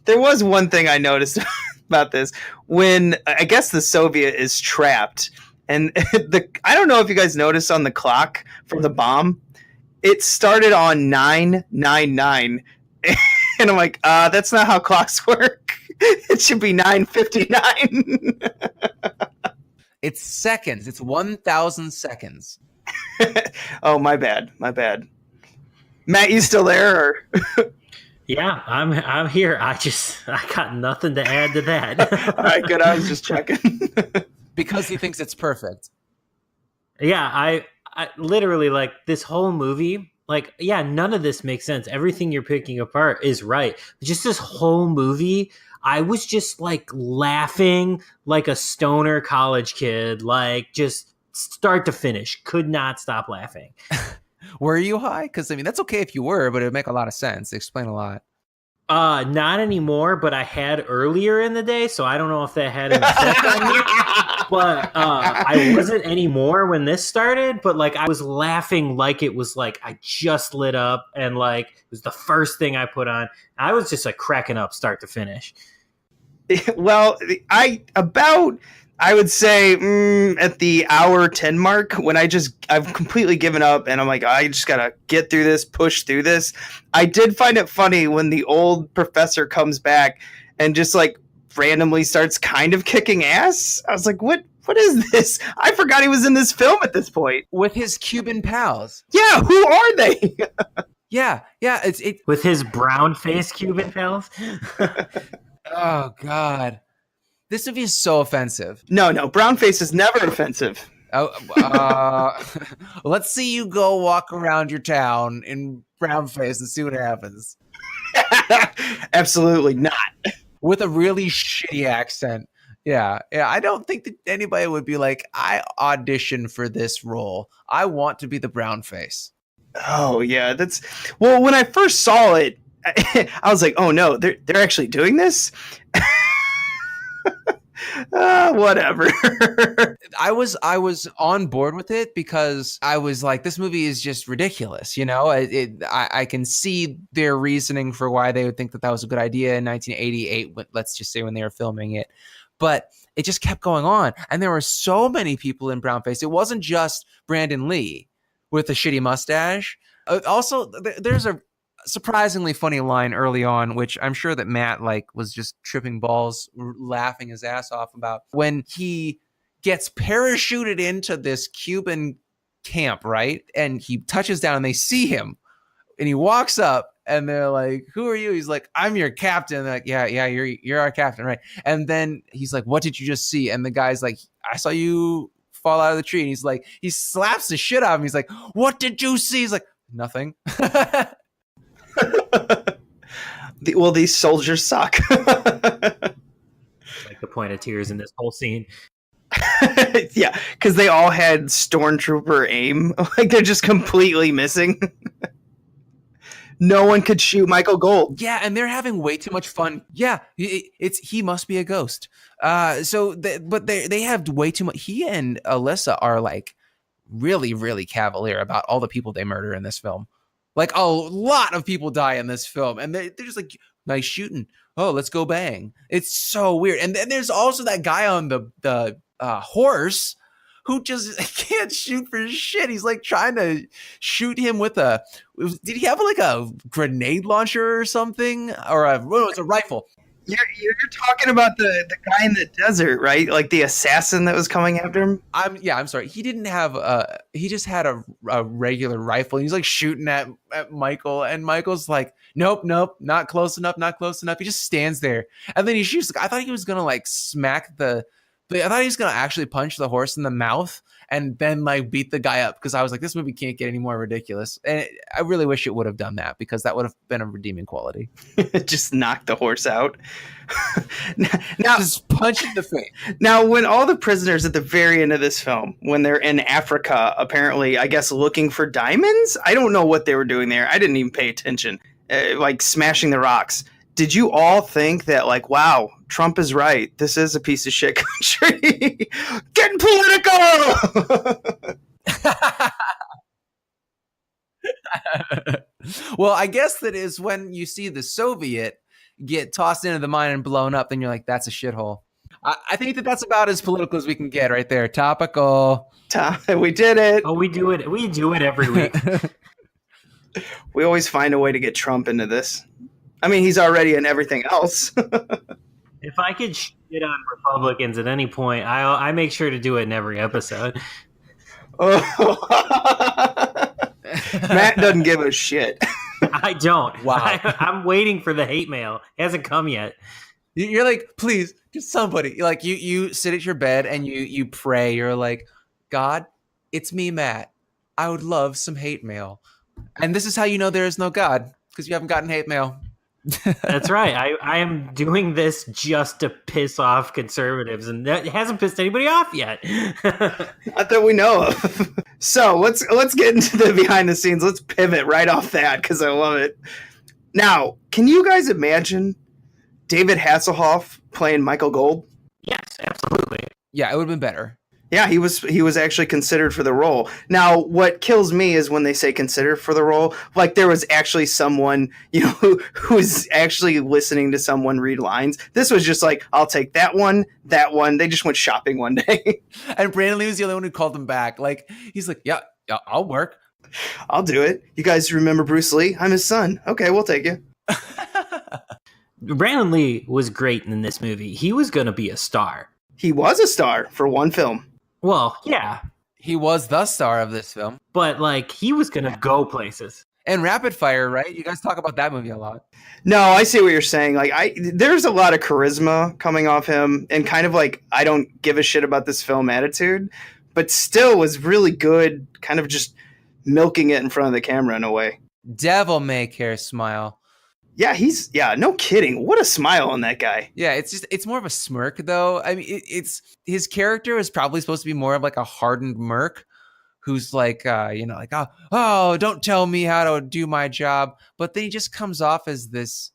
there was one thing I noticed about this when I guess the Soviet is trapped, and I don't know if you guys noticed on the clock from the bomb, it started on 999, and I'm like, that's not how clocks work. It should be 9:59. It's seconds. It's 1,000 seconds. Oh, my bad. Matt, you still there? Or? Yeah, I'm here. I got nothing to add to that. All right, good. I was just checking. Because he thinks it's perfect. Yeah, I literally like this whole movie. Like, yeah, none of this makes sense. Everything you're picking apart is right. Just this whole movie, I was just like laughing like a stoner college kid, like just start to finish. Could not stop laughing. Were you high? Because I mean, that's okay if you were, but it would make a lot of sense. Explain a lot. Not anymore, but I had earlier in the day, so I don't know if that had an effect on me. But I wasn't anymore when this started, but like I was laughing like it was like I just lit up and like it was the first thing I put on. I was just like cracking up start to finish. Well, I I would say at the hour 10 mark, when I've completely given up and I'm like, I just gotta get through this, push through this. I did find it funny when the old professor comes back and just like randomly starts kind of kicking ass. I was like, what is this? I forgot he was in this film at this point. With his Cuban pals. Yeah, who are they? Yeah. With his brown face Cuban pals. Oh God. This movie is so offensive. No, brown face is never offensive. Let's see you go walk around your town in brown face and see what happens. Absolutely not. With a really shitty accent. Yeah. I don't think that anybody would be like, I auditioned for this role. I want to be the brown face. Oh yeah, well. When I first saw it, I was like, oh no, they're actually doing this. Whatever. I was on board with it because I was like, this movie is just ridiculous. You know, I can see their reasoning for why they would think that was a good idea in 1988. Let's just say when they were filming it, but it just kept going on, and there were so many people in brownface. It wasn't just Brandon Lee with a shitty mustache. Also, there's a surprisingly funny line early on, which I'm sure that Matt was just tripping balls, laughing his ass off about, when he gets parachuted into this Cuban camp, right? And he touches down and they see him and he walks up and they're like, who are you? He's like, I'm your captain. And they're like, yeah, you're our captain, right? And then he's like, what did you just see? And the guy's like, I saw you fall out of the tree. And he's like, he slaps the shit out of him. He's like, what did you see? He's like, nothing. These soldiers suck. Like the point of tears in this whole scene. Yeah, because they all had stormtrooper aim. Like they're just completely missing. No one could shoot Michael Gold. Yeah, and they're having way too much fun. Yeah, he must be a ghost. But they have way too much. He and Alyssa are like really, really cavalier about all the people they murder in this film. Like a lot of people die in this film, and they're just like, nice shooting. Oh, let's go bang. It's so weird. And then there's also that guy on the horse who just can't shoot for shit. He's like trying to shoot him with did he have like a grenade launcher or something? Or it was a rifle. You're talking about the guy in the desert, right? Like the assassin that was coming after him? I'm sorry. He didn't have he just had a regular rifle. He's like shooting at Michael, and Michael's like, nope, not close enough. He just stands there. And then he shoots. I thought he was gonna like smack I thought he was gonna actually punch the horse in the mouth and then like beat the guy up, because I was like, this movie can't get any more ridiculous. And I really wish it would have done that, because that would have been a redeeming quality. Just knock the horse out. Now, just punch in the face. Now, when all the prisoners at the very end of this film, when they're in Africa, apparently, I guess, looking for diamonds, I don't know what they were doing there. I didn't even pay attention. Like smashing the rocks. Did you all think that, like, wow, Trump is right, this is a piece of shit country? Getting political! Well, I guess that is when you see the Soviet get tossed into the mine and blown up, then you're like, that's a shithole. I think that's about as political as we can get right there. Topical. We did it. Oh, we do it. We do it every week. We always find a way to get Trump into this. I mean, he's already in everything else. If I could shit on Republicans at any point, I make sure to do it in every episode. Matt doesn't give a shit. I don't. Wow. I'm waiting for the hate mail. It hasn't come yet. You're like, please, just somebody. Like you sit at your bed and you pray. You're like, God, it's me, Matt. I would love some hate mail. And this is how you know there is no God, because you haven't gotten hate mail. That's right. I am doing this just to piss off conservatives, and that hasn't pissed anybody off yet. Not that we know of. So let's get into the behind the scenes. Let's pivot right off that, because I love it. Now, can you guys imagine David Hasselhoff playing Michael Gold? Yes, absolutely. Yeah, it would have been better. Yeah, he was actually considered for the role. Now, what kills me is when they say considered for the role, like there was actually someone, who was actually listening to someone read lines. This was just like, I'll take that one, that one. They just went shopping one day. And Brandon Lee was the only one who called him back. Like, he's like, yeah, I'll work. I'll do it. You guys remember Bruce Lee? I'm his son. Okay, we'll take you. Brandon Lee was great in this movie. He was going to be a star. He was a star for one film. Well, yeah, He was the star of this film. but like he was going to go places. And Rapid Fire, right? You guys talk about that movie a lot. No, I see what you're saying. Like, there's a lot of charisma coming off him, and kind of like I don't give a shit about this film attitude, but still was really good. Kind of just milking it in front of the camera in a way. Devil may care smile. Yeah, no kidding. What a smile on that guy. Yeah, it's more of a smirk though. I mean, it's his character is probably supposed to be more of like a hardened merc who's like, like, oh, don't tell me how to do my job. But then he just comes off as this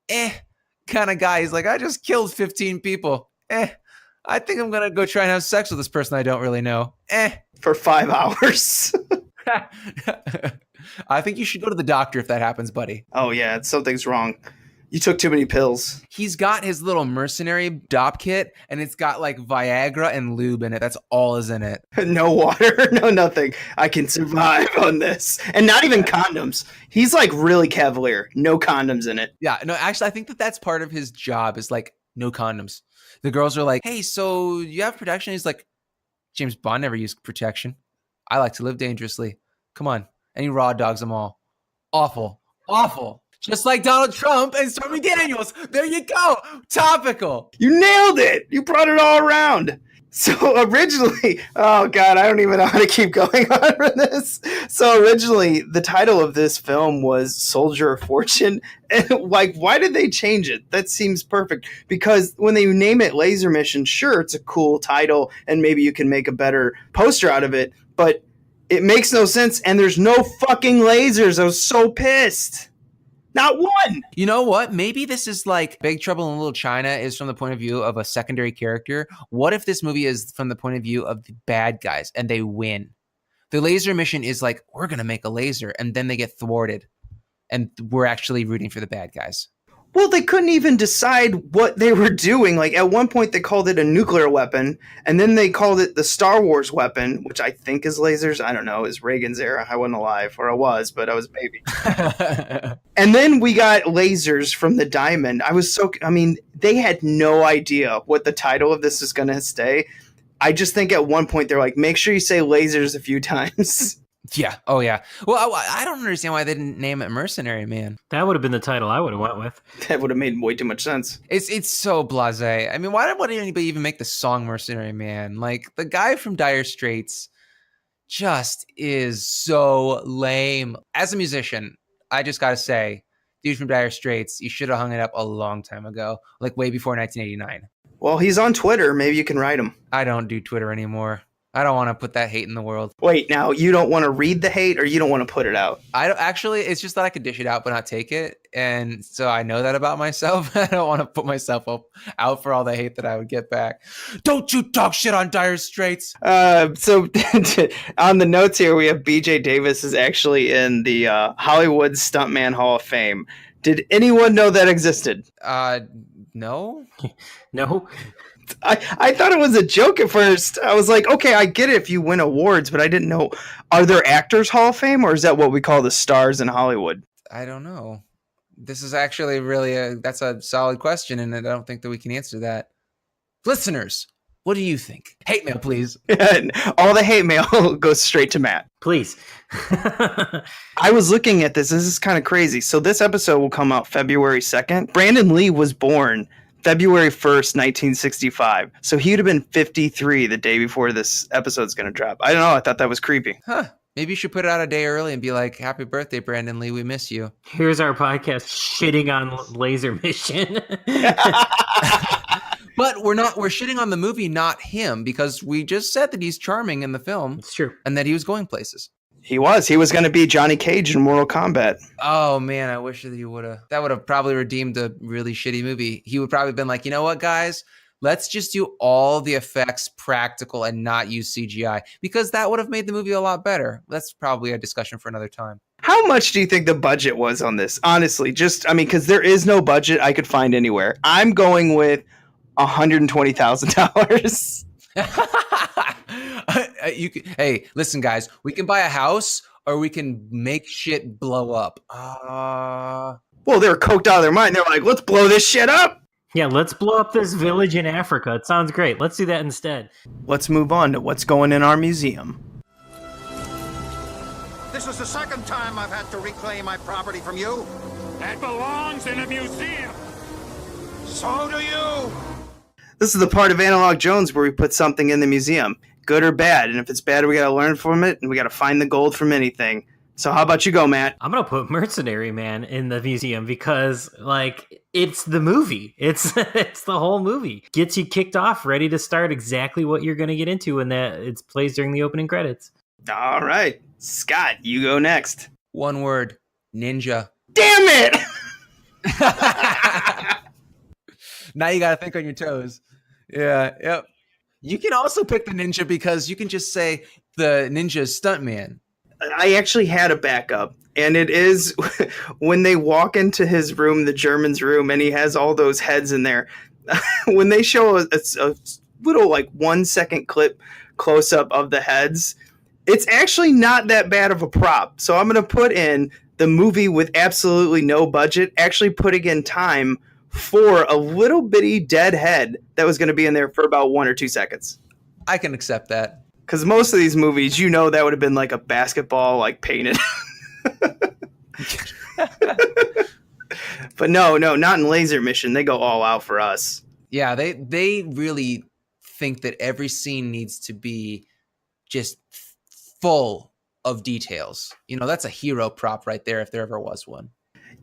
kind of guy. He's like, I just killed 15 people. I think I'm gonna go try and have sex with this person I don't really know. For 5 hours. I think you should go to the doctor if that happens, buddy. Oh yeah, something's wrong. You took too many pills. He's got his little mercenary dop kit, and it's got like Viagra and lube in it. That's all is in it. No water, no nothing. I can survive on this. And not even condoms. He's like really cavalier. No condoms in it. Yeah, no, actually, I think that's part of his job is like no condoms. The girls are like, hey, so you have protection? He's like, James Bond never used protection. I like to live dangerously. Come on. And he raw dogs them all. Awful. Awful. Just like Donald Trump and Stormy Daniels. There you go. Topical. You nailed it. You brought it all around. So originally, oh God, I don't even know how to keep going on for this. So originally, the title of this film was Soldier of Fortune. And like, why did they change it? That seems perfect. Because when they name it Laser Mission, sure, it's a cool title and maybe you can make a better poster out of it. But it makes no sense, and there's no fucking lasers. I was so pissed. Not one. You know what? Maybe this is like Big Trouble in Little China is from the point of view of a secondary character. What if this movie is from the point of view of the bad guys and they win? The laser mission is like, we're going to make a laser, and then they get thwarted, and we're actually rooting for the bad guys. Well, they couldn't even decide what they were doing. Like, at one point, they called it a nuclear weapon, and then they called it the Star Wars weapon, which I think is lasers. I don't know. It's Reagan's era. I wasn't alive, or I was, but I was a baby. And then we got lasers from the Diamond. They had no idea what the title of this is going to stay. I just think at one point, they're like, make sure you say lasers a few times. Yeah. Oh, yeah. Well, I don't understand why they didn't name it Mercenary Man. That would have been the title I would have went with. That would have made way too much sense. It's so blasé. I mean, why would anybody even make the song Mercenary Man? Like, the guy from Dire Straits just is so lame. As a musician, I just got to say, dude from Dire Straits, you should have hung it up a long time ago, like way before 1989. Well, he's on Twitter. Maybe you can write him. I don't do Twitter anymore. I don't want to put that hate in the world. Wait, now you don't want to read the hate, or you don't want to put it out? I don't actually. It's just that I could dish it out but not take it, and so I know that about myself. I don't want to put myself out for all the hate that I would get back. Don't you talk shit on Dire Straits. So on the notes here, we have BJ Davis is actually in the Hollywood Stuntman Hall of Fame. Did anyone know that existed? No. No. I thought it was a joke at first. I was like, okay, I get it if you win awards, but I didn't know. Are there Actors Hall of Fame, or is that what we call the stars in Hollywood? I don't know. This is actually that's a solid question, and I don't think that we can answer that. Listeners, what do you think? Hate mail, please. All the hate mail goes straight to Matt. Please. I was looking at this. This is kind of crazy. So this episode will come out February 2nd. Brandon Lee was born February 1st, 1965. So he would have been 53 the day before this episode's going to drop. I don't know. I thought that was creepy. Huh. Maybe you should put it out a day early and be like, happy birthday, Brandon Lee. We miss you. Here's our podcast shitting on Laser Mission. But we're shitting on the movie, not him, because we just said that he's charming in the film. It's true. And that he was going places. He was going to be Johnny Cage in Mortal Kombat. Oh man, I wish that he would have. That would have probably redeemed a really shitty movie. He would probably have been like, you know what, guys? let's just do all the effects practical and not use CGI, because that would have made the movie a lot better. That's probably a discussion for another time. How much do you think the budget was on this? Honestly, because there is no budget I could find anywhere. I'm going with $120,000. Hey, listen, guys, we can buy a house or we can make shit blow up. Well, they're coked out of their mind. They're like, let's blow this shit up. Yeah, let's blow up this village in Africa. It sounds great. Let's do that instead. Let's move on to what's going in our museum. This is the second time I've had to reclaim my property from you. That belongs in a museum. So do you. This is the part of Analog Jones where we put something in the museum, good or bad. And if it's bad, we got to learn from it, and we got to find the gold from anything. So how about you go, Matt? I'm going to put Mercenary Man in the museum because, like, it's the movie. It's it's the whole movie. Gets you kicked off, ready to start exactly what you're going to get into when it plays during the opening credits. All right. Scott, you go next. One word, ninja. Damn it! Now you got to think on your toes. Yeah, yep. You can also pick the ninja because you can just say the ninja stuntman. I actually had a backup, and it is when they walk into his room, the German's room, and he has all those heads in there. When they show a little, like, 1 second clip close up of the heads, it's actually not that bad of a prop. So I'm going to put in the movie with absolutely no budget, actually putting in time for a little bitty dead head that was going to be in there for about 1 or 2 seconds. I can accept that. Because most of these movies, that would have been like a basketball, like, painted. But no, not in Laser Mission. They go all out for us. Yeah, they really think that every scene needs to be just full of details. That's a hero prop right there if there ever was one.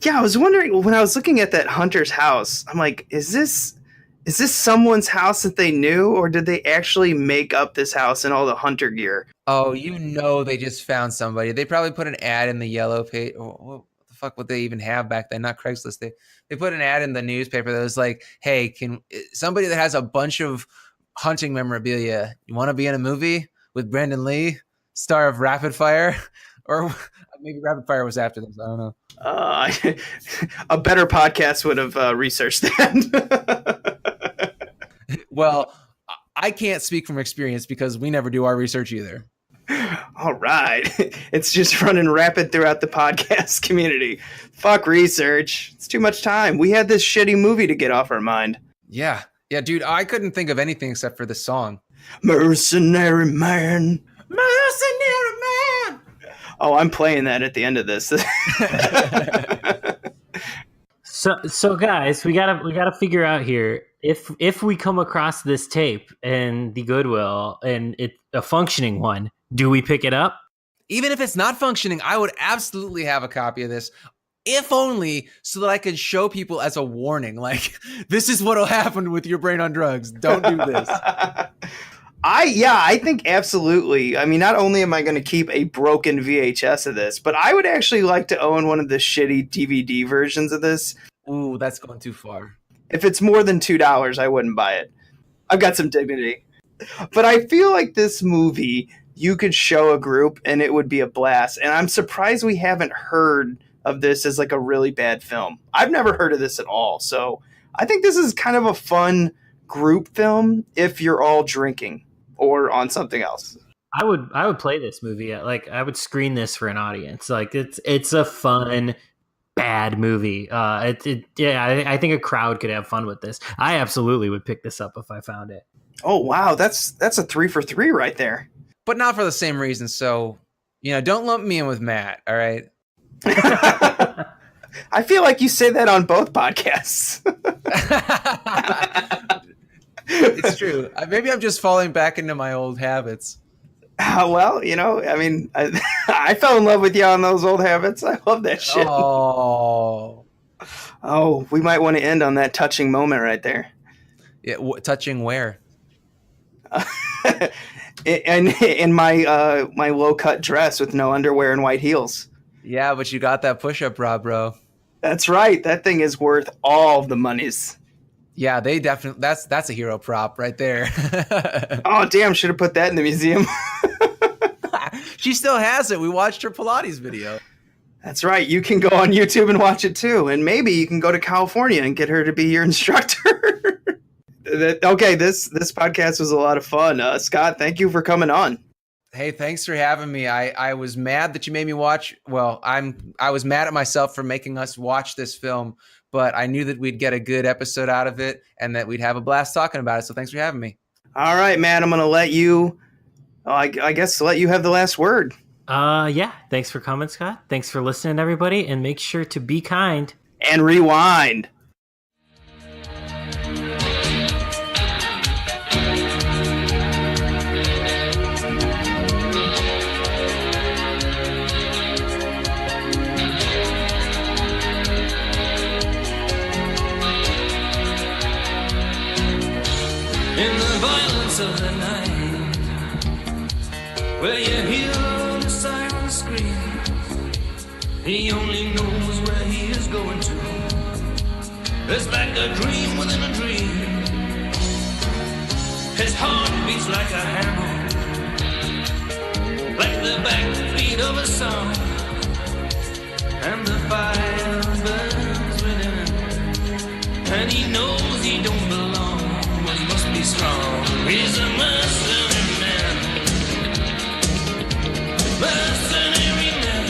Yeah, I was wondering when I was looking at that hunter's house, I'm like, is this someone's house that they knew, or did they actually make up this house and all the hunter gear? Oh, they just found somebody. They probably put an ad in the yellow page. What the fuck would they even have back then? Not Craigslist. They put an ad in the newspaper that was like, hey, can somebody that has a bunch of hunting memorabilia, you want to be in a movie with Brandon Lee, star of Rapid Fire? Or maybe Rapid Fire was after this. I don't know. A better podcast would have researched that. Well, I can't speak from experience because we never do our research either. All right. It's just running rapid throughout the podcast community. Fuck research. It's too much time. We had this shitty movie to get off our mind. Yeah, dude, I couldn't think of anything except for this song. Mercenary Mercenary Man. Man! Oh, I'm playing that at the end of this. So guys, we gotta figure out here if we come across this tape and the Goodwill and it's a functioning one, do we pick it up? Even if it's not functioning, I would absolutely have a copy of this, if only so that I could show people as a warning, like, this is what'll happen with your brain on drugs. Don't do this. I think absolutely. I mean, not only am I going to keep a broken VHS of this, but I would actually like to own one of the shitty DVD versions of this. Ooh, that's going too far. If it's more than $2, I wouldn't buy it. I've got some dignity. But I feel like this movie, you could show a group and it would be a blast. And I'm surprised we haven't heard of this as like a really bad film. I've never heard of this at all. So I think this is kind of a fun group film if you're all drinking or on something else. I would play this movie. Like, I would screen this for an audience. Like, it's a fun, bad movie. I think a crowd could have fun with this. I absolutely would pick this up if I found it. Oh wow, that's a 3 for 3 right there. But not for the same reason. So, don't lump me in with Matt. All right. I feel like you say that on both podcasts. It's true. Maybe I'm just falling back into my old habits. Well, I mean, I fell in love with you on those old habits. I love that shit. Oh, we might want to end on that touching moment right there. Yeah, touching where? in my my low cut dress with no underwear and white heels. Yeah, but you got that push up bra, bro. That's right. That thing is worth all the monies. Yeah, they definitely that's a hero prop right there. Oh, damn, should have put that in the museum. She still has it. We watched her Pilates video. That's right. You can go on YouTube and watch it too. And maybe you can go to California and get her to be your instructor. Okay, this podcast was a lot of fun. Scott, thank you for coming on. Hey, thanks for having me. I was mad that you made me watch. Well, I was mad at myself for making us watch this film, but I knew that we'd get a good episode out of it and that we'd have a blast talking about it. So thanks for having me. All right, man. I'm going to let you, I guess, let you have the last word. Yeah. Thanks for coming, Scott. Thanks for listening, everybody, and make sure to be kind. And rewind. In the violence of the night, where you hear the siren scream, he only knows where he is going to. It's like a dream within a dream. His heart beats like a hammer, like the backbeat of a song, and the fire burns within him, and he knows he don't belong. He must be strong. He's a mercenary man. Mercenary man.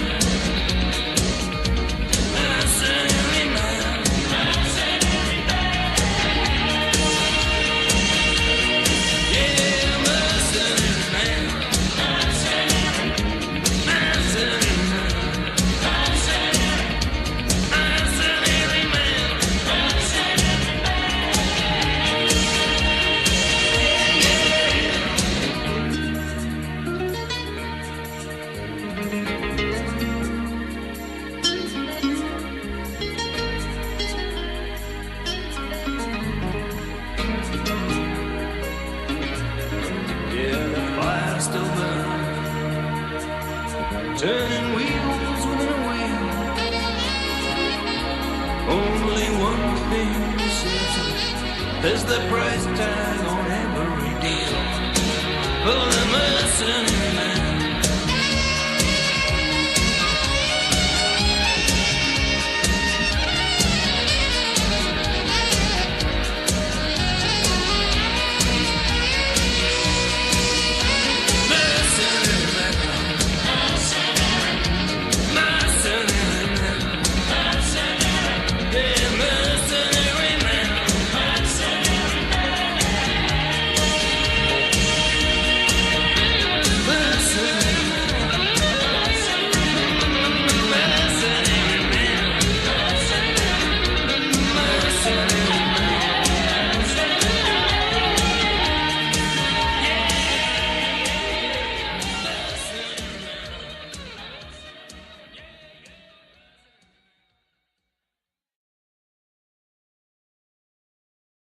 Mercenary man. Mercenary man. Yeah, mercenary man. Mercenary. Mercenary man. Mercenary. Mercenary man. Mercenary man. Yeah, the fire still burns, turning wheels within a wheel. Only one thing is certain, there's the price tag on every deal. For the mercenary